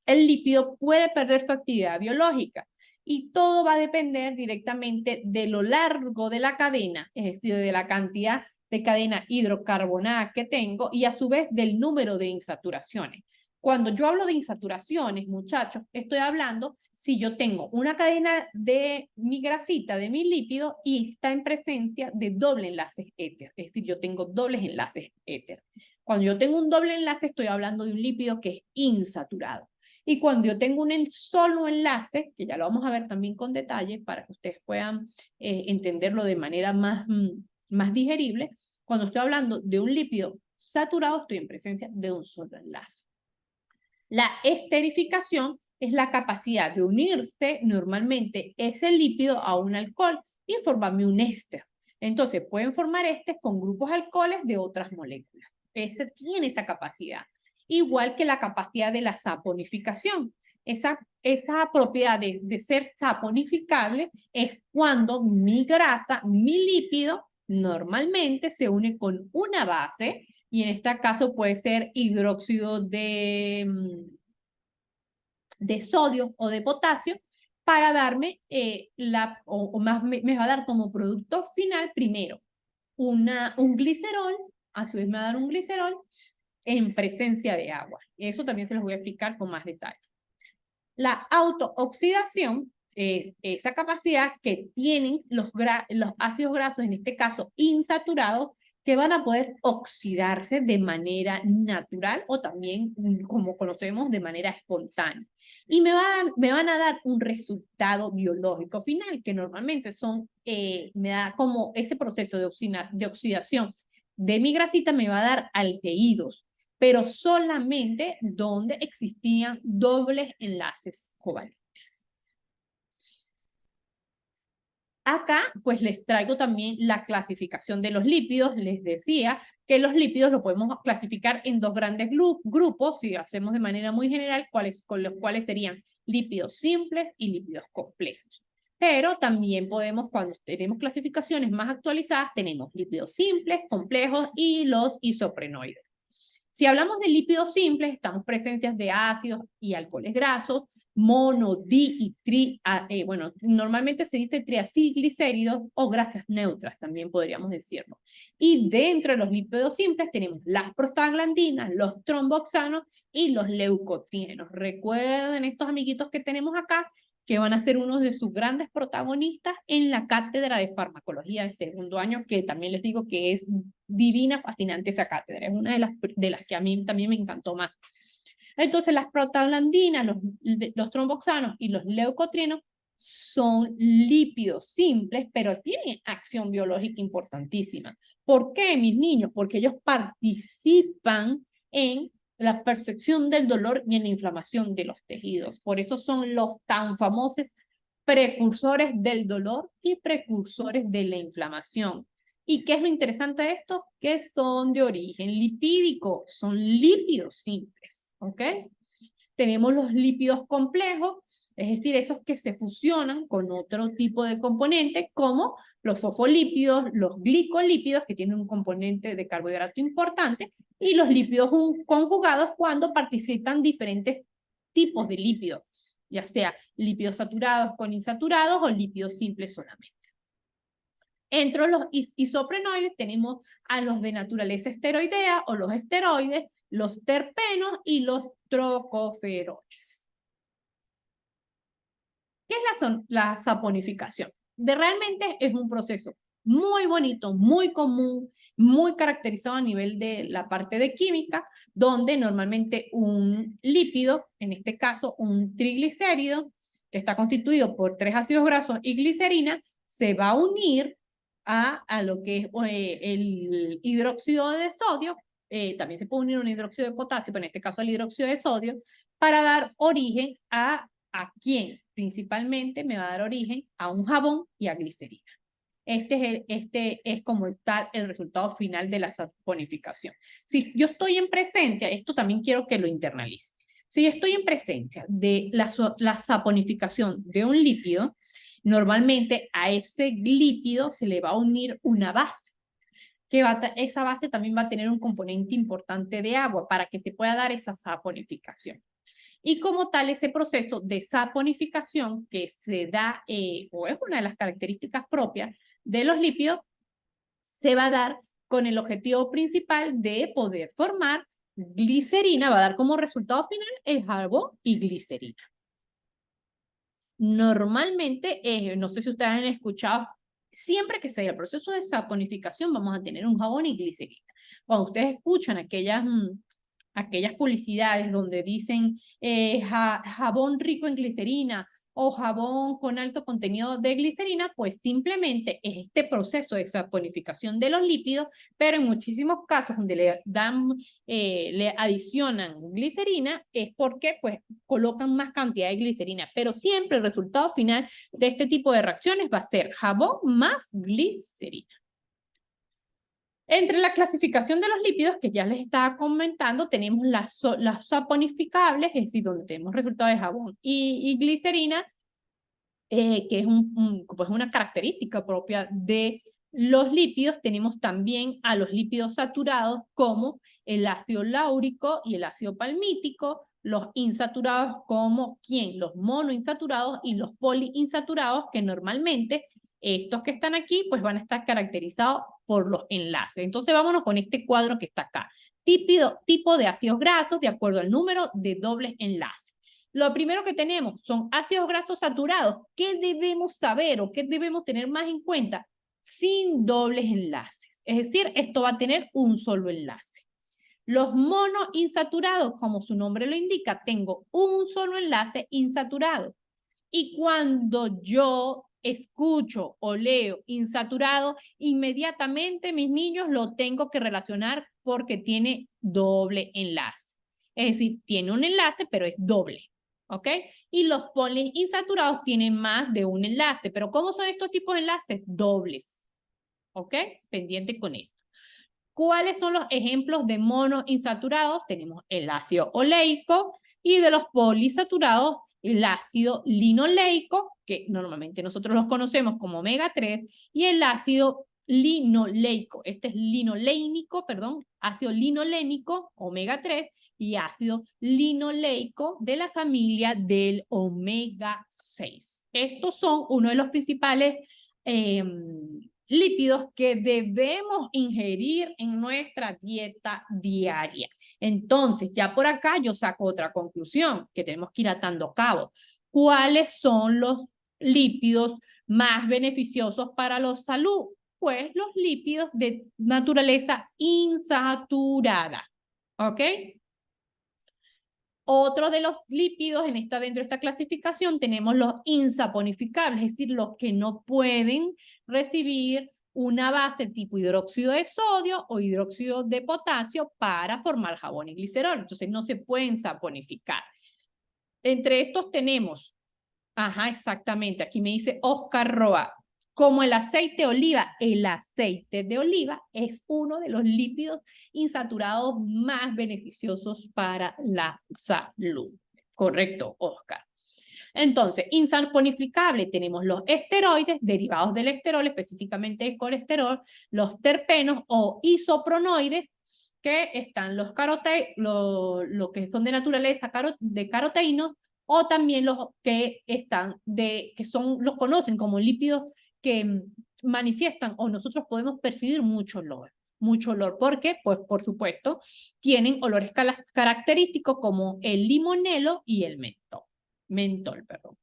A: lípido puede perder su actividad biológica. Y todo va a depender directamente de lo largo de la cadena, es decir, de la cantidad de cadena hidrocarbonada que tengo y a su vez del número de insaturaciones. Cuando yo hablo de insaturaciones, muchachos, estoy hablando si yo tengo una cadena de mi grasita, de mi lípido, y está en presencia de doble enlaces éter. Es decir, yo tengo dobles enlaces éter. Cuando yo tengo un doble enlace, estoy hablando de un lípido que es insaturado. Y cuando yo tengo un solo enlace, que ya lo vamos a ver también con detalle para que ustedes puedan entenderlo de manera más digerible, cuando estoy hablando de un lípido saturado, estoy en presencia de un solo enlace. La esterificación es la capacidad de unirse normalmente ese lípido a un alcohol y formarme un éster. Entonces, pueden formar ésteres con grupos alcoholes de otras moléculas. Ese tiene esa capacidad. Igual que la capacidad de la saponificación. Esa propiedad de ser saponificable es cuando mi grasa, mi lípido, normalmente se une con una base, y en este caso puede ser hidróxido de sodio o de potasio, para darme me va a dar como producto final primero un glicerol, a su vez me va a dar un glicerol en presencia de agua. Eso también se los voy a explicar con más detalle. La autooxidación es esa capacidad que tienen los ácidos grasos, en este caso insaturados, que van a poder oxidarse de manera natural o también, como conocemos, de manera espontánea. Y me van a dar un resultado biológico final, que normalmente me da como ese proceso de oxidación de mi grasita, me va a dar aldehídos, pero solamente donde existían dobles enlaces covalentes. Acá, pues les traigo también la clasificación de los lípidos. Les decía que los lípidos los podemos clasificar en dos grandes grupos, si hacemos de manera muy general, con los cuales serían lípidos simples y lípidos complejos. Pero también podemos, cuando tenemos clasificaciones más actualizadas, tenemos lípidos simples, complejos y los isoprenoides. Si hablamos de lípidos simples, estamos presencias de ácidos y alcoholes grasos, mono, di y normalmente se dice triacilglicéridos o grasas neutras, también podríamos decirlo. Y dentro de los lípidos simples tenemos las prostaglandinas, los tromboxanos y los leucotrienos. Recuerden estos amiguitos que tenemos acá, que van a ser uno de sus grandes protagonistas en la cátedra de farmacología de segundo año, que también les digo que es divina, fascinante esa cátedra. Es una de las que a mí también me encantó más. Entonces, las prostaglandinas, los tromboxanos y los leucotrienos son lípidos simples, pero tienen acción biológica importantísima. ¿Por qué, mis niños? Porque ellos participan en la percepción del dolor y en la inflamación de los tejidos. Por eso son los tan famosos precursores del dolor y precursores de la inflamación. ¿Y qué es lo interesante de esto? Que son de origen lipídico, son lípidos simples, ¿ok? Tenemos los lípidos complejos, es decir, esos que se fusionan con otro tipo de componentes, como los fosfolípidos, los glicolípidos, que tienen un componente de carbohidrato importante, y los lípidos conjugados, cuando participan diferentes tipos de lípidos, ya sea lípidos saturados con insaturados o lípidos simples solamente. Entre los isoprenoides tenemos a los de naturaleza esteroidea o los esteroides, los terpenos y los trocoferoles. ¿Qué es la saponificación? Realmente es un proceso muy bonito, muy común, muy caracterizado a nivel de la parte de química, donde normalmente un lípido, en este caso un triglicérido, que está constituido por 3 ácidos grasos y glicerina, se va a unir a lo que es el hidróxido de sodio, también se puede unir un hidróxido de potasio, pero en este caso el hidróxido de sodio, para dar origen ¿a quién? Principalmente me va a dar origen a un jabón y a glicerina. Este es como tal el resultado final de la saponificación. Si yo estoy en presencia, esto también quiero que lo internalice. Si yo estoy en presencia de la saponificación de un lípido, normalmente a ese lípido se le va a unir una base, esa base también va a tener un componente importante de agua para que se pueda dar esa saponificación. Y como tal, ese proceso de saponificación que se da, o es una de las características propias de los lípidos, se va a dar con el objetivo principal de poder formar glicerina va a dar como resultado final el jabón y glicerina. Normalmente, no sé si ustedes han escuchado, siempre que se dé el proceso de saponificación vamos a tener un jabón y glicerina. Cuando ustedes escuchan aquellas publicidades donde dicen jabón rico en glicerina o jabón con alto contenido de glicerina, pues simplemente es este proceso de saponificación de los lípidos, pero en muchísimos casos donde le adicionan glicerina es porque pues colocan más cantidad de glicerina, pero siempre el resultado final de este tipo de reacciones va a ser jabón más glicerina. Entre la clasificación de los lípidos que ya les estaba comentando, tenemos las saponificables, es decir, donde tenemos resultados de jabón y glicerina, que es pues una característica propia de los lípidos. Tenemos también a los lípidos saturados como el ácido láurico y el ácido palmítico, los insaturados como ¿quién? Los monoinsaturados y los poliinsaturados, que normalmente estos que están aquí pues van a estar caracterizados por los enlaces. Entonces vámonos con este cuadro que está acá. Tipo de ácidos grasos de acuerdo al número de dobles enlaces. Lo primero que tenemos son ácidos grasos saturados. ¿Qué debemos saber o qué debemos tener más en cuenta? Sin dobles enlaces. Es decir, esto va a tener un solo enlace. Los monoinsaturados, como su nombre lo indica, tengo un solo enlace insaturado. Y cuando yo escucho o leo insaturado, inmediatamente, mis niños, lo tengo que relacionar porque tiene doble enlace. Es decir, tiene un enlace, pero es doble. ¿Ok? Y los poliinsaturados tienen más de un enlace. ¿Pero cómo son estos tipos de enlaces? Dobles. ¿Ok? Pendiente con esto. ¿Cuáles son los ejemplos de monoinsaturados? Tenemos el ácido oleico y de los poliinsaturados el ácido linoleico, que normalmente nosotros los conocemos como omega 3, y el ácido linoleico. Este es linolénico, perdón, ácido linolénico, omega 3, y ácido linoleico de la familia del omega 6. Estos son uno de los principales lípidos que debemos ingerir en nuestra dieta diaria. Entonces, ya por acá yo saco otra conclusión que tenemos que ir atando cabo. ¿Cuáles son los lípidos más beneficiosos para la salud? Pues los lípidos de naturaleza insaturada. ¿Ok? Otro de los lípidos dentro de esta clasificación tenemos los insaponificables, es decir, los que no pueden recibir una base tipo hidróxido de sodio o hidróxido de potasio para formar jabón y glicerol. Entonces no se pueden saponificar. Entre estos tenemos, exactamente, aquí me dice Oscar Roa, como el aceite de oliva. El aceite de oliva es uno de los lípidos insaturados más beneficiosos para la salud. Correcto, Oscar. Entonces, insaponificable, tenemos los esteroides, derivados del esterol, específicamente el colesterol, los terpenos o isopronoides, que están los lo que son de naturaleza de caroteínos, o también los que los conocen como lípidos que manifiestan o nosotros podemos percibir mucho olor. Mucho olor, porque, pues, por supuesto, tienen olores característicos como el limonelo y el mentol, perdón.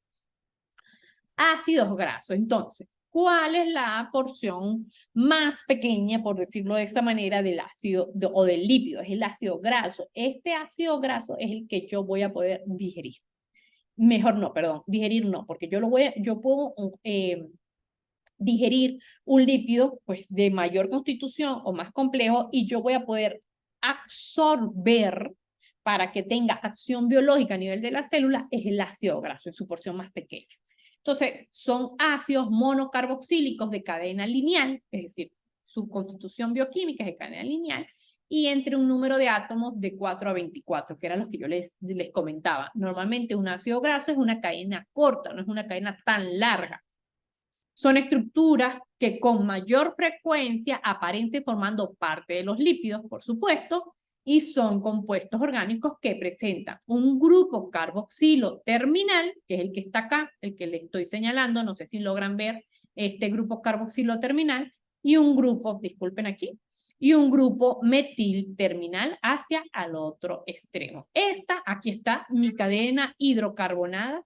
A: Ácidos grasos. Entonces, ¿cuál es la porción más pequeña, por decirlo de esa manera, del ácido o del lípido? Es el ácido graso. Este ácido graso es el que yo voy a poder digerir. Mejor no, perdón, digerir no, porque yo puedo digerir un lípido pues de mayor constitución o más complejo y yo voy a poder absorber para que tenga acción biológica a nivel de la célula es el ácido graso en su porción más pequeña. Entonces, son ácidos monocarboxílicos de cadena lineal, es decir, su constitución bioquímica es de cadena lineal, y entre un número de átomos de 4 a 24, que eran los que yo les comentaba. Normalmente un ácido graso es una cadena corta, no es una cadena tan larga. Son estructuras que con mayor frecuencia aparecen formando parte de los lípidos, por supuesto, y son compuestos orgánicos que presentan un grupo carboxilo terminal, que es el que está acá, el que les estoy señalando, no sé si logran ver este grupo carboxilo terminal, y un grupo, disculpen aquí, y un grupo metil terminal hacia al otro extremo. Aquí está mi cadena hidrocarbonada,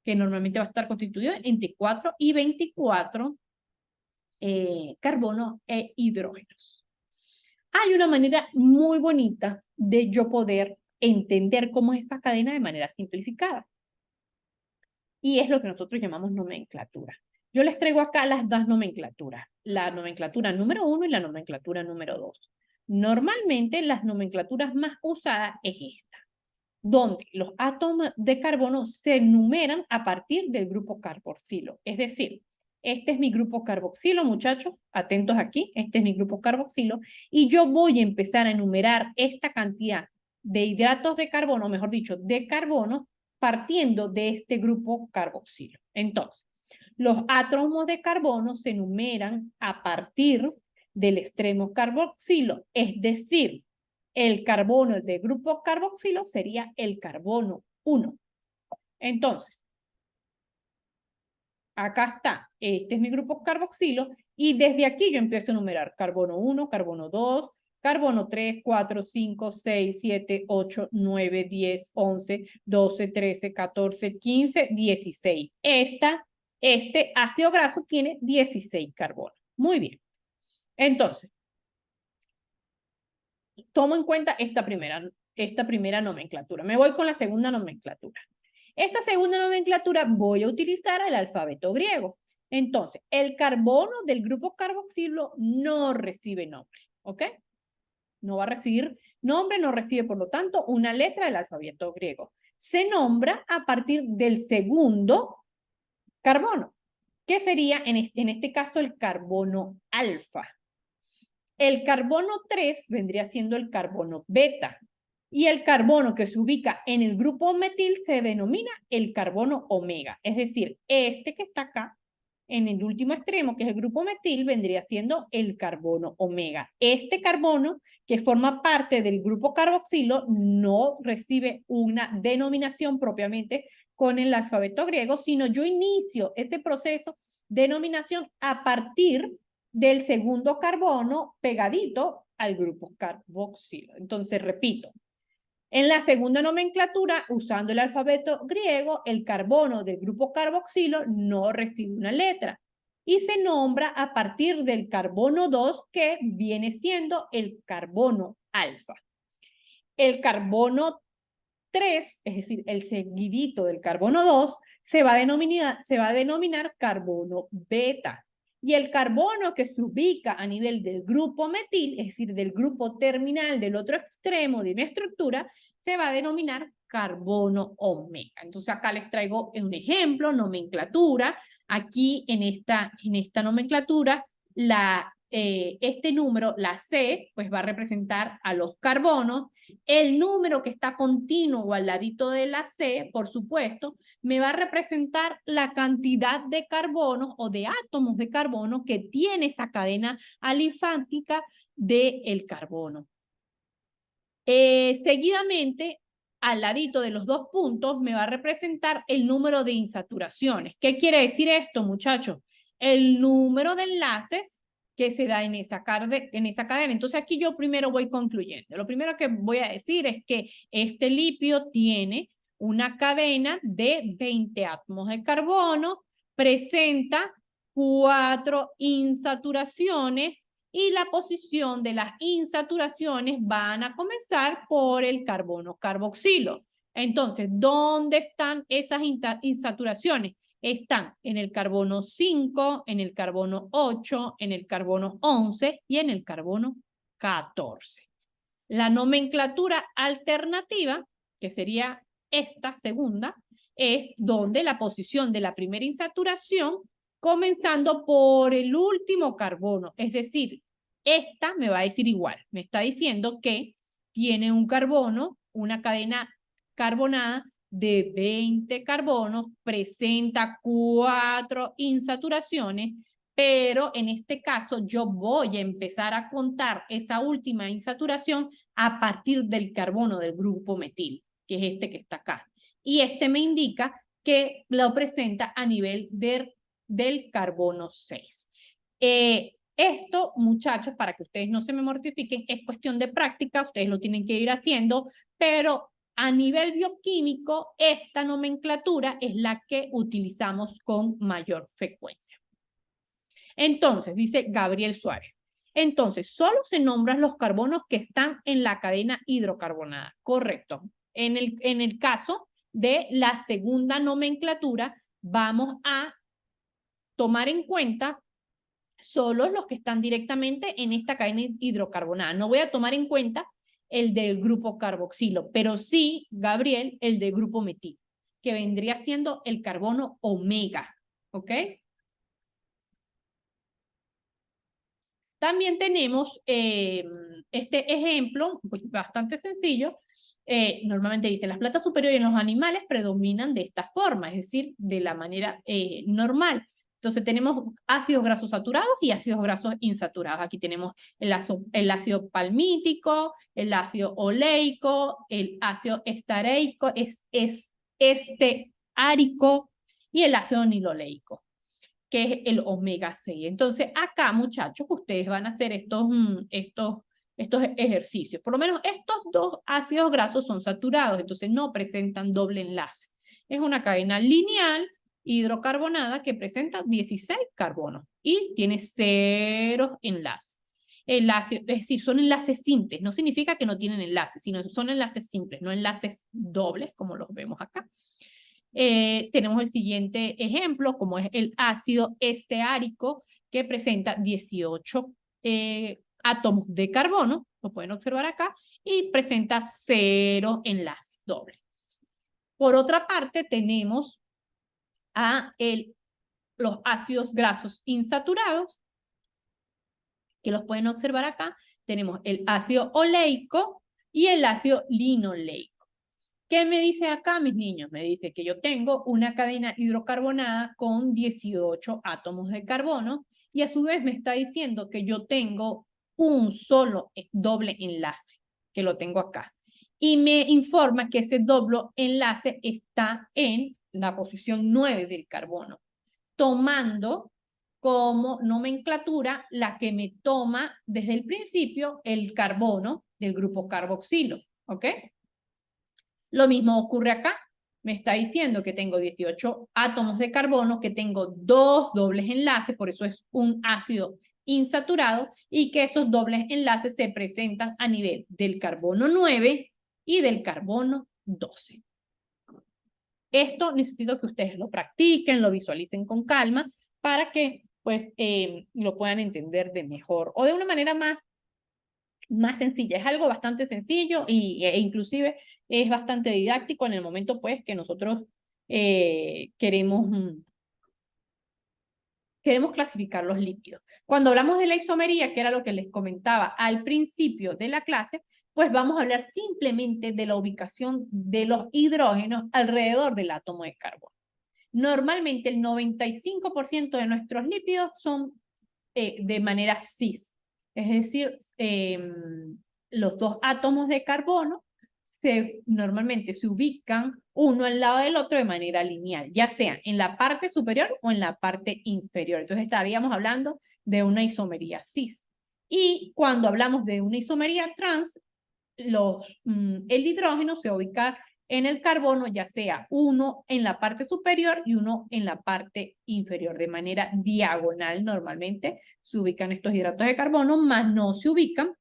A: que normalmente va a estar constituida entre 4 y 24 carbono e hidrógenos. Hay una manera muy bonita de yo poder entender cómo es esta cadena de manera simplificada. Y es lo que nosotros llamamos nomenclatura. Yo les traigo acá las dos nomenclaturas, la nomenclatura número 1 y la nomenclatura número 2. Normalmente las nomenclaturas más usadas es esta, donde los átomos de carbono se enumeran a partir del grupo carboxilo. Es decir, este es mi grupo carboxilo, muchachos, atentos aquí, este es mi grupo carboxilo, y yo voy a empezar a enumerar esta cantidad de hidratos de carbono, mejor dicho, de carbono, partiendo de este grupo carboxilo. Entonces, los átomos de carbono se enumeran a partir del extremo carboxilo, es decir, el carbono del grupo carboxilo sería el carbono 1. Entonces, acá está, este es mi grupo carboxilo, y desde aquí yo empiezo a enumerar carbono 1, carbono 2, carbono 3, 4, 5, 6, 7, 8, 9, 10, 11, 12, 13, 14, 15, 16. Este ácido graso tiene 16 carbonos. Muy bien. Entonces, tomo en cuenta esta primera nomenclatura. Me voy con la segunda nomenclatura. Esta segunda nomenclatura voy a utilizar el alfabeto griego. Entonces, el carbono del grupo carboxilo no recibe nombre, ¿ok? No va a recibir nombre, no recibe, por lo tanto, una letra del alfabeto griego. Se nombra a partir del segundo carbono, que sería en este caso el carbono alfa. El carbono 3 vendría siendo el carbono beta. Y el carbono que se ubica en el grupo metil se denomina el carbono omega. Es decir, este que está acá, en el último extremo, que es el grupo metil, vendría siendo el carbono omega. Este carbono, que forma parte del grupo carboxilo, no recibe una denominación propiamente con el alfabeto griego, sino yo inicio este proceso de denominación a partir del segundo carbono pegadito al grupo carboxilo. Entonces, repito, en la segunda nomenclatura, usando el alfabeto griego, el carbono del grupo carboxilo no recibe una letra y se nombra a partir del carbono 2, que viene siendo el carbono alfa. El carbono 3, es decir, el seguidito del carbono 2, se va a denominar carbono beta. Y el carbono que se ubica a nivel del grupo metil, es decir, del grupo terminal del otro extremo de mi estructura, se va a denominar carbono omega. Entonces acá les traigo un ejemplo, nomenclatura. Aquí en esta nomenclatura, este número, la C, pues va a representar a los carbonos. El número que está continuo o al ladito de la C, por supuesto, me va a representar la cantidad de carbonos o de átomos de carbono que tiene esa cadena alifática del carbono. Seguidamente, al ladito de los dos puntos, me va a representar el número de insaturaciones. ¿Qué quiere decir esto, muchachos? El número de enlaces que se da en esa cadena. Entonces, aquí yo primero voy concluyendo. Lo primero que voy a decir es que este lípido tiene una cadena de 20 átomos de carbono, presenta 4 insaturaciones, y la posición de las insaturaciones van a comenzar por el carbono carboxilo. Entonces, ¿dónde están esas insaturaciones? Están en el carbono 5, en el carbono 8, en el carbono 11 y en el carbono 14. La nomenclatura alternativa, que sería esta segunda, es donde la posición de la primera insaturación comenzando por el último carbono. Es decir, esta me va a decir igual. Me está diciendo que tiene un carbono, una cadena carbonada de 20 carbonos, presenta 4 insaturaciones, pero en este caso yo voy a empezar a contar esa última insaturación a partir del carbono del grupo metil, que es este que está acá. Y este me indica que lo presenta a nivel del carbono 6. Esto, muchachos, para que ustedes no se me mortifiquen, es cuestión de práctica, ustedes lo tienen que ir haciendo, pero a nivel bioquímico, esta nomenclatura es la que utilizamos con mayor frecuencia. Entonces, dice Gabriel Suárez. Entonces, solo se nombran los carbonos que están en la cadena hidrocarbonada. Correcto. En el caso de la segunda nomenclatura, vamos a tomar en cuenta solo los que están directamente en esta cadena hidrocarbonada. No voy a tomar en cuenta el del grupo carboxilo, pero sí, Gabriel, el del grupo metil, que vendría siendo el carbono omega, ¿ok? También tenemos este ejemplo, pues bastante sencillo. Normalmente dice, las plantas superiores en los animales predominan de esta forma, es decir, de la manera normal. Entonces tenemos ácidos grasos saturados y ácidos grasos insaturados. Aquí tenemos el ácido palmítico, el ácido oleico, el ácido esteárico y el ácido niloleico, que es el omega 6. Entonces, acá, muchachos, ustedes van a hacer estos ejercicios. Por lo menos estos dos ácidos grasos son saturados, entonces no presentan doble enlace. Es una cadena lineal hidrocarbonada que presenta 16 carbonos y tiene 0 enlaces. Es decir, son enlaces simples. No significa que no tienen enlaces, sino son enlaces simples, no enlaces dobles, como los vemos acá. Tenemos el siguiente ejemplo, como es el ácido esteárico, que presenta 18 átomos de carbono, lo pueden observar acá, y presenta 0 enlaces dobles. Por otra parte, tenemos los ácidos grasos insaturados, que los pueden observar acá. Tenemos el ácido oleico y el ácido linoleico. ¿Qué me dice acá, mis niños? Me dice que yo tengo una cadena hidrocarbonada con 18 átomos de carbono y a su vez me está diciendo que yo tengo un solo doble enlace, que lo tengo acá. Y me informa que ese doble enlace está en la posición 9 del carbono, tomando como nomenclatura la que me toma desde el principio el carbono del grupo carboxilo, ¿ok? Lo mismo ocurre acá. Me está diciendo que tengo 18 átomos de carbono, que tengo 2 dobles enlaces, por eso es un ácido insaturado, y que esos dobles enlaces se presentan a nivel del carbono 9 y del carbono 12. Esto necesito que ustedes lo practiquen, lo visualicen con calma, para que pues lo puedan entender de mejor o de una manera más sencilla. Es algo bastante sencillo e inclusive es bastante didáctico en el momento pues que nosotros queremos clasificar los lípidos. Cuando hablamos de la isomería, que era lo que les comentaba al principio de la clase, pues vamos a hablar simplemente de la ubicación de los hidrógenos alrededor del átomo de carbono. Normalmente el 95% de nuestros lípidos son de manera cis, es decir, los dos átomos de carbono normalmente se ubican uno al lado del otro de manera lineal, ya sea en la parte superior o en la parte inferior. Entonces estaríamos hablando de una isomería cis. Y cuando hablamos de una isomería trans, el hidrógeno se ubica en el carbono, ya sea uno en la parte superior y uno en la parte inferior, de manera diagonal. Normalmente se ubican estos hidratos de carbono, más no se ubican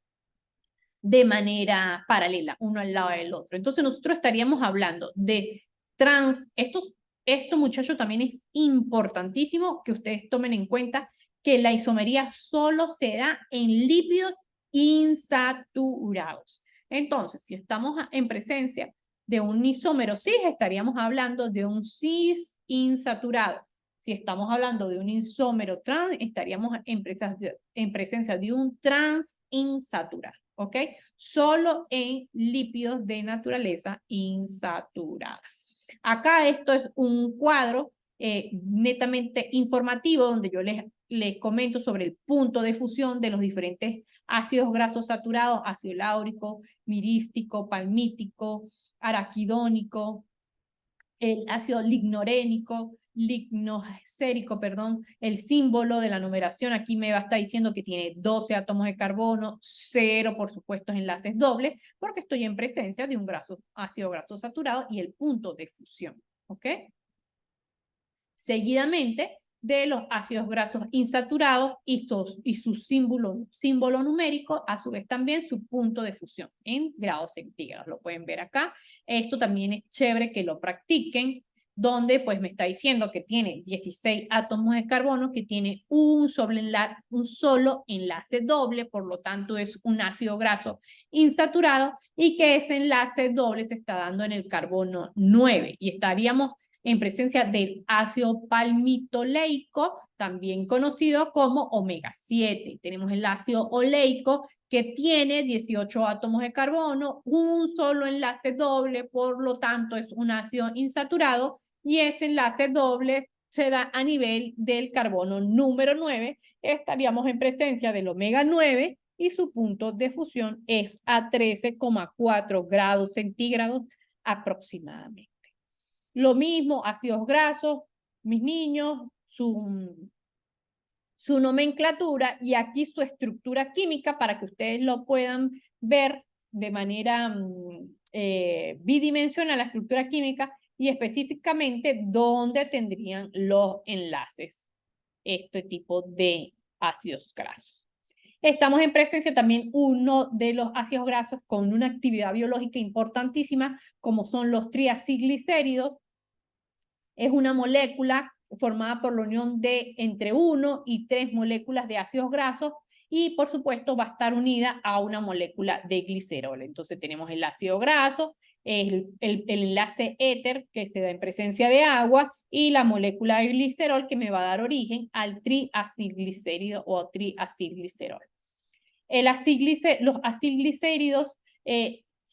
A: de manera paralela, uno al lado del otro. Entonces nosotros estaríamos hablando de esto muchachos también es importantísimo que ustedes tomen en cuenta que la isomería solo se da en lípidos insaturados. Entonces, si estamos en presencia de un isómero cis, estaríamos hablando de un cis insaturado. Si estamos hablando de un isómero trans, estaríamos en presencia de un trans insaturado, ¿ok? Solo en lípidos de naturaleza insaturada. Acá esto es un cuadro netamente informativo donde yo les comento sobre el punto de fusión de los diferentes ácidos grasos saturados, ácido láurico, mirístico, palmítico, araquidónico, el ácido lignorénico lignocérico, perdón, el símbolo de la numeración aquí me va a estar diciendo que tiene 12 átomos de carbono, 0 por supuesto enlaces dobles, porque estoy en presencia de un ácido graso saturado y el punto de fusión, ¿ok? Seguidamente de los ácidos grasos insaturados y su símbolo numérico, a su vez también su punto de fusión en grados centígrados. Lo pueden ver acá. Esto también es chévere que lo practiquen, donde pues me está diciendo que tiene 16 átomos de carbono, que tiene un solo enlace doble, por lo tanto es un ácido graso insaturado, y que ese enlace doble se está dando en el carbono 9, y estaríamos en presencia del ácido palmitoleico, también conocido como omega 7. Tenemos el ácido oleico, que tiene 18 átomos de carbono, un solo enlace doble, por lo tanto es un ácido insaturado, y ese enlace doble se da a nivel del carbono número 9. Estaríamos en presencia del omega 9 y su punto de fusión es a 13,4 grados centígrados aproximadamente. Lo mismo, ácidos grasos, mis niños, su nomenclatura y aquí su estructura química para que ustedes lo puedan ver de manera bidimensional, la estructura química, y específicamente dónde tendrían los enlaces este tipo de ácidos grasos. Estamos en presencia también uno de los ácidos grasos con una actividad biológica importantísima, como son los triacilglicéridos. Es una molécula formada por la unión de entre 1 y 3 moléculas de ácidos grasos, y por supuesto va a estar unida a una molécula de glicerol. Entonces tenemos el ácido graso, el enlace éter que se da en presencia de agua, y la molécula de glicerol que me va a dar origen al triacilglicérido o triacilglicerol. Los acilglicéridos,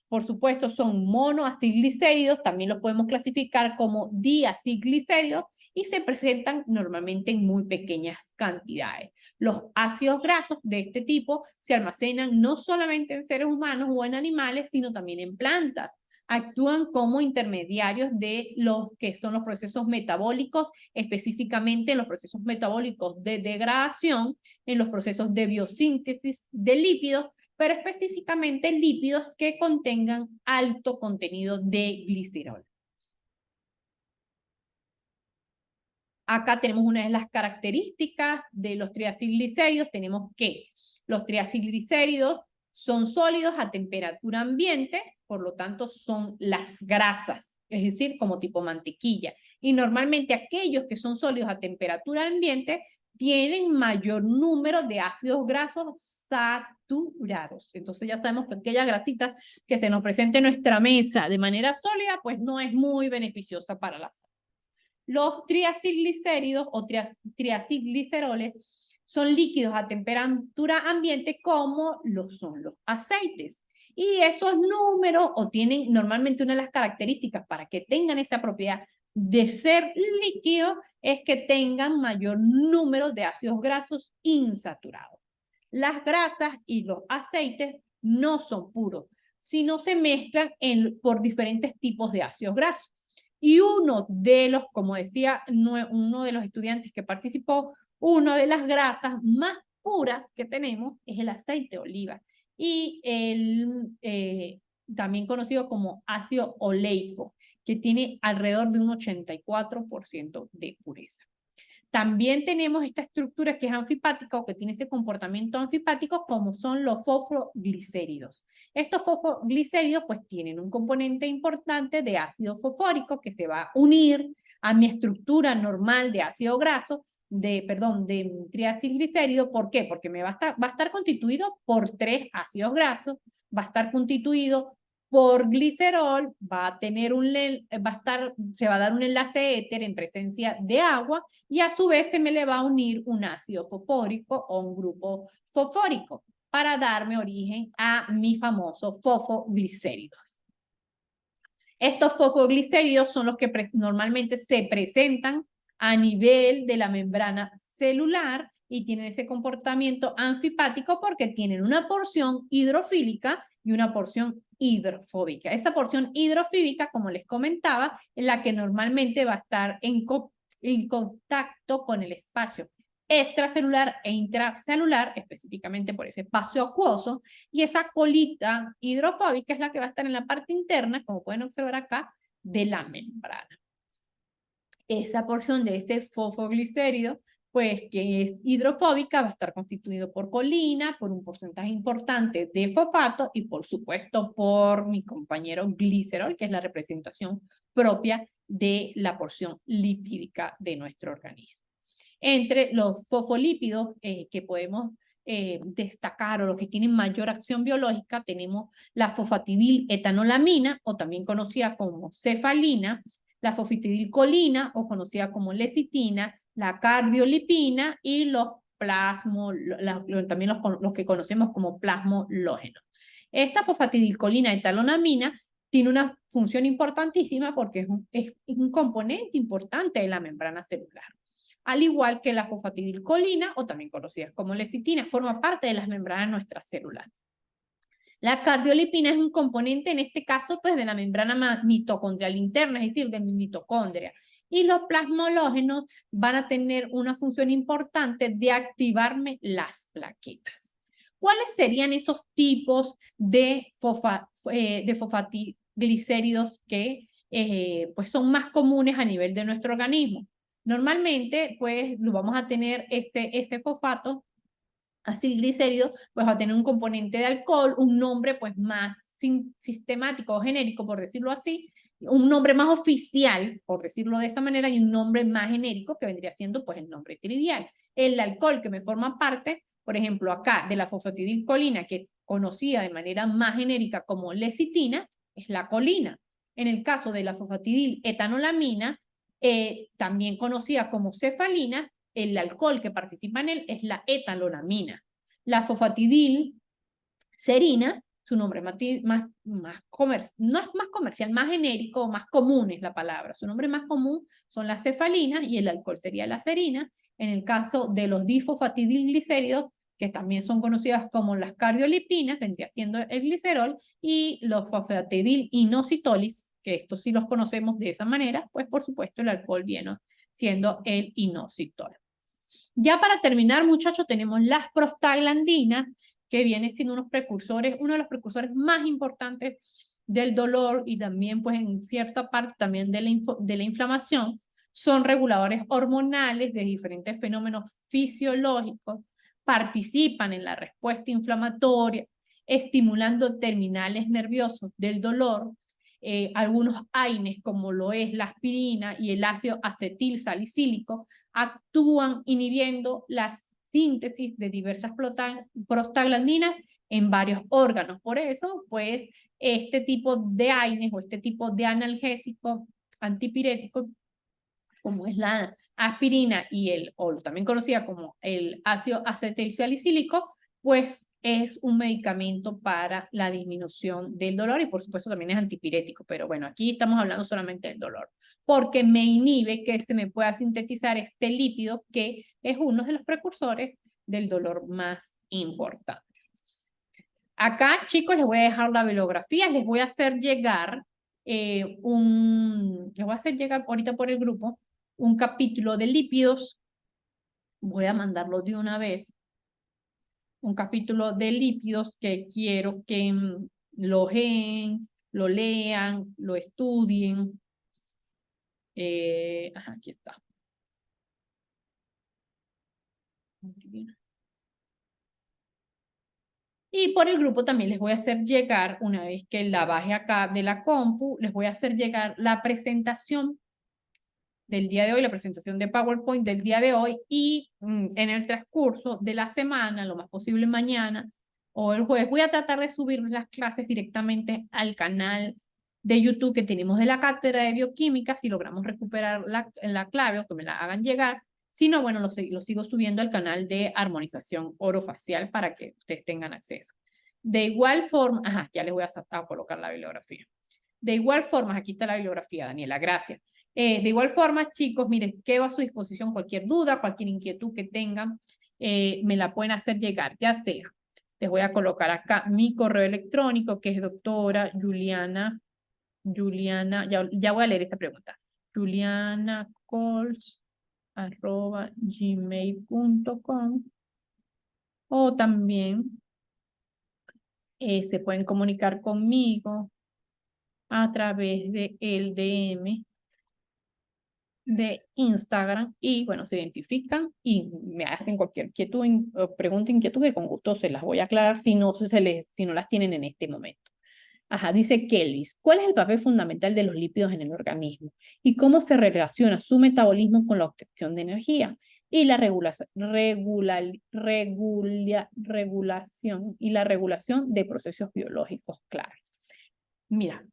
A: por supuesto, son monoacilglicéridos, también los podemos clasificar como diacilglicéridos, y se presentan normalmente en muy pequeñas cantidades. Los ácidos grasos de este tipo se almacenan no solamente en seres humanos o en animales, sino también en plantas. Actúan como intermediarios de los que son los procesos metabólicos, específicamente en los procesos metabólicos de degradación, en los procesos de biosíntesis de lípidos, pero específicamente lípidos que contengan alto contenido de glicerol. Acá tenemos una de las características de los triacilglicéridos. Tenemos que los triacilglicéridos son sólidos a temperatura ambiente, por lo tanto son las grasas, es decir, como tipo mantequilla. Y normalmente aquellos que son sólidos a temperatura ambiente tienen mayor número de ácidos grasos saturados. Entonces ya sabemos que aquella grasita que se nos presente en nuestra mesa de manera sólida, pues no es muy beneficiosa para la salud. Los triacilglicéridos o triacilgliceroles son líquidos a temperatura ambiente como lo son los aceites. Y esos números, o tienen normalmente una de las características para que tengan esa propiedad de ser líquido, es que tengan mayor número de ácidos grasos insaturados. Las grasas y los aceites no son puros, sino se mezclan por diferentes tipos de ácidos grasos. Y uno de los, como decía uno de los estudiantes que participó, una de las grasas más puras que tenemos es el aceite de oliva, y también conocido como ácido oleico, que tiene alrededor de un 84% de pureza. También tenemos esta estructura que es anfipática o que tiene ese comportamiento anfipático, como son los fosfoglicéridos. Estos fosfoglicéridos pues tienen un componente importante de ácido fosfórico que se va a unir a mi estructura normal de ácido graso, de triacilglicérido. ¿Por qué? Porque va a estar constituido por 3 ácidos grasos, va a estar constituido por glicerol, se va a dar un enlace éter en presencia de agua, y a su vez se me le va a unir un ácido fosfórico o un grupo fosfórico para darme origen a mi famoso fosfoglicéridos. Estos fosfoglicéridos son los que normalmente se presentan a nivel de la membrana celular y tienen ese comportamiento anfipático porque tienen una porción hidrofílica y una porción hidrofóbica. Esta porción hidrofílica, como les comentaba, es la que normalmente va a estar en contacto con el espacio extracelular e intracelular, específicamente por ese espacio acuoso, y esa colita hidrofóbica es la que va a estar en la parte interna, como pueden observar acá, de la membrana. Esa porción de este fosfoglicérido, pues que es hidrofóbica, va a estar constituido por colina, por un porcentaje importante de fosfato y por supuesto por mi compañero glicerol, que es la representación propia de la porción lipídica de nuestro organismo. Entre los fosfolípidos que podemos destacar o los que tienen mayor acción biológica, tenemos la fosfatidiletanolamina, o también conocida como cefalina, la fosfatidilcolina, o conocida como lecitina, la cardiolipina y los también los que conocemos como plasmológenos. Esta fosfatidilcolina etanolamina tiene una función importantísima porque es un componente importante de la membrana celular. Al igual que la fosfatidilcolina, o también conocida como lecitina, forma parte de las membranas de nuestra célula. La cardiolipina es un componente, en este caso, pues, de la membrana mitocondrial interna, es decir, de mi mitocondria. Y los plasmológenos van a tener una función importante de activarme las plaquetas. ¿Cuáles serían esos tipos de fosfatidilglicéridos que pues son más comunes a nivel de nuestro organismo? Normalmente, pues, lo vamos a tener este fosfato acilglicérido, pues va a tener un componente de alcohol, un nombre pues más sistemático o genérico, por decirlo así, un nombre más oficial, por decirlo de esa manera, y un nombre más genérico que vendría siendo pues el nombre trivial. El alcohol que me forma parte, por ejemplo, acá de la fosfatidilcolina, que es conocida de manera más genérica como lecitina, es la colina. En el caso de la fosfatidiletanolamina, también conocida como cefalina, el alcohol que participa en él es la etanolamina. La fosfatidilserina, su nombre no es más comercial, más genérico, más común es la palabra. Su nombre más común son las cefalinas y el alcohol sería la serina. En el caso de los difosfatidilglicéridos, que también son conocidas como las cardiolipinas, vendría siendo el glicerol, y los fosfatidilinositolis, que estos sí los conocemos de esa manera, pues por supuesto el alcohol viene siendo el inositol. Ya para terminar, muchachos, tenemos las prostaglandinas, que vienen siendo uno de los precursores más importantes del dolor y también, pues, en cierta parte también de la inflamación. Son reguladores hormonales de diferentes fenómenos fisiológicos, participan en la respuesta inflamatoria, estimulando terminales nerviosos del dolor. Algunos AINES, como lo es la aspirina y el ácido acetil salicílico, actúan inhibiendo la síntesis de diversas prostaglandinas en varios órganos. Por eso, pues, este tipo de AINES o este tipo de analgésico antipirético, como es la aspirina o también conocida como el ácido acetilsalicílico, pues es un medicamento para la disminución del dolor y por supuesto también es antipirético, pero bueno, aquí estamos hablando solamente del dolor, porque me inhibe que se me pueda sintetizar este lípido que es uno de los precursores del dolor más importante. Acá, chicos, les voy a dejar la bibliografía, les voy a hacer llegar ahorita por el grupo un capítulo de lípidos. Voy a mandarlo de una vez. Un capítulo de lípidos que quiero que lo lean, lo estudien. Aquí está. Y por el grupo también les voy a hacer llegar, una vez que la baje acá de la compu, les voy a hacer llegar la presentación del día de hoy, la presentación de PowerPoint del día de hoy, y en el transcurso de la semana, lo más posible mañana o el jueves, voy a tratar de subir las clases directamente al canal de YouTube que tenemos de la cátedra de bioquímica, si logramos recuperar la clave o que me la hagan llegar. Si no, bueno, lo sigo subiendo al canal de armonización orofacial para que ustedes tengan acceso. De igual forma, ya les voy a colocar la bibliografía. De igual forma, aquí está la bibliografía, Daniela, gracias. De igual forma, chicos, miren, quedo a su disposición cualquier duda, cualquier inquietud que tengan, me la pueden hacer llegar, ya sea. Les voy a colocar acá mi correo electrónico, que es doctora Juliana, ya voy a leer esta pregunta. Juliana Cols gmail.com, o también se pueden comunicar conmigo a través de el DM de Instagram y bueno, se identifican y me hacen cualquier o pregunta, inquietud que con gusto se las voy a aclarar si no las tienen en este momento. Ajá, dice Kelvis, ¿cuál es el papel fundamental de los lípidos en el organismo y cómo se relaciona su metabolismo con la obtención de energía y la regulación de procesos biológicos clave? Mira,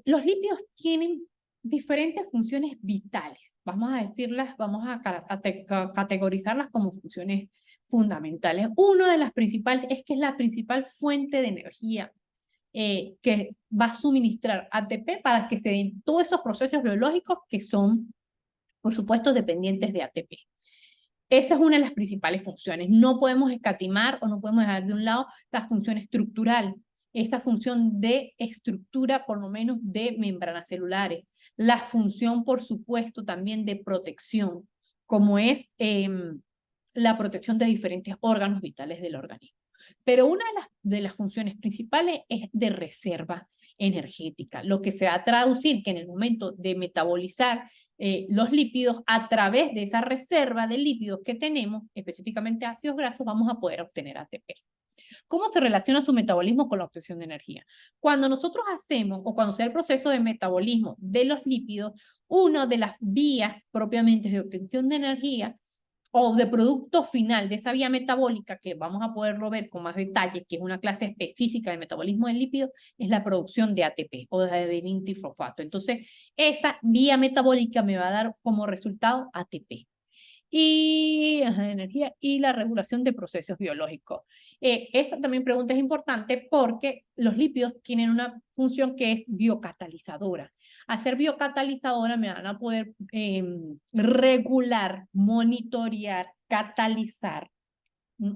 A: los lípidos tienen diferentes funciones vitales. Vamos a decirlas, vamos a categorizarlas como funciones fundamentales. Una de las principales es que es la principal fuente de energía que va a suministrar ATP para que se den todos esos procesos biológicos que son, por supuesto, dependientes de ATP. Esa es una de las principales funciones. No podemos escatimar o no podemos dejar de un lado la función estructural, esta función de estructura, por lo menos de membranas celulares. La función, por supuesto, también de protección, como es la protección de diferentes órganos vitales del organismo. Pero una de las funciones principales es de reserva energética, lo que se va a traducir que en el momento de metabolizar los lípidos, a través de esa reserva de lípidos que tenemos, específicamente ácidos grasos, vamos a poder obtener ATP. ¿Cómo se relaciona su metabolismo con la obtención de energía? Cuando nosotros hacemos, o cuando se da el proceso de metabolismo de los lípidos, una de las vías propiamente de obtención de energía o de producto final de esa vía metabólica, que vamos a poderlo ver con más detalle, que es una clase específica de metabolismo del lípido, es la producción de ATP o de adenintrifosfato. Entonces, esa vía metabólica me va a dar como resultado ATP. Y energía y la regulación de procesos biológicos. Esta también pregunta es importante porque los lípidos tienen una función que es biocatalizadora. Al ser biocatalizadora me van a poder regular, monitorear, catalizar,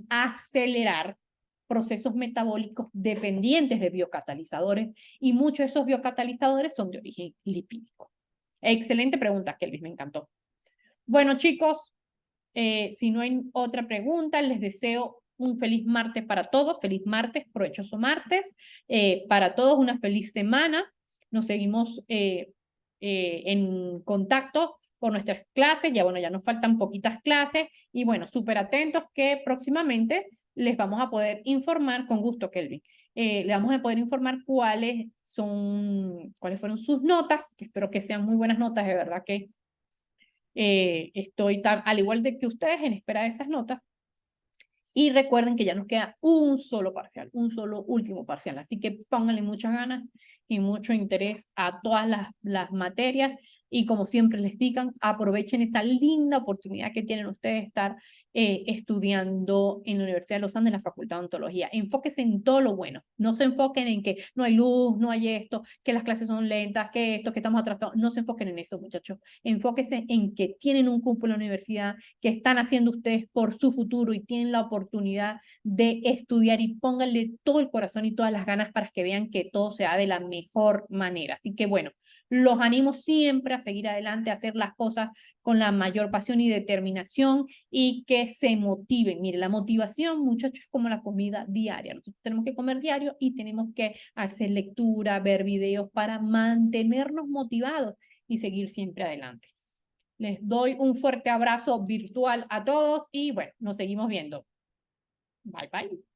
A: acelerar procesos metabólicos dependientes de biocatalizadores y muchos de esos biocatalizadores son de origen lipídico. Excelente pregunta, Kelvis, me encantó. Bueno, chicos, si no hay otra pregunta, les deseo un feliz martes para todos, feliz martes, provechoso martes, para todos una feliz semana. Nos seguimos en contacto por nuestras clases, ya bueno, ya nos faltan poquitas clases y bueno, súper atentos que próximamente les vamos a poder informar, con gusto, Kelvin, le vamos a poder informar cuáles fueron sus notas, que espero que sean muy buenas notas, de verdad que estoy al igual de que ustedes en espera de esas notas. Y recuerden que ya nos queda un solo parcial, un solo último parcial. Así que pónganle muchas ganas y mucho interés a todas las materias. Y como siempre les digan, aprovechen esa linda oportunidad que tienen ustedes de estar estudiando en la Universidad de los Andes, en la Facultad de Odontología. Enfóquense en todo lo bueno. No se enfoquen en que no hay luz, no hay esto, que las clases son lentas, que esto, que estamos atrasados. No se enfoquen en eso, muchachos. Enfóquense en que tienen un cupo en la universidad, que están haciendo ustedes por su futuro y tienen la oportunidad de estudiar y pónganle todo el corazón y todas las ganas para que vean que todo se da de la mejor manera. Así que bueno, los animo siempre a seguir adelante, a hacer las cosas con la mayor pasión y determinación y que se motiven. Mire, la motivación, muchachos, es como la comida diaria. Nosotros tenemos que comer diario y tenemos que hacer lectura, ver videos para mantenernos motivados y seguir siempre adelante. Les doy un fuerte abrazo virtual a todos y bueno, nos seguimos viendo. Bye, bye.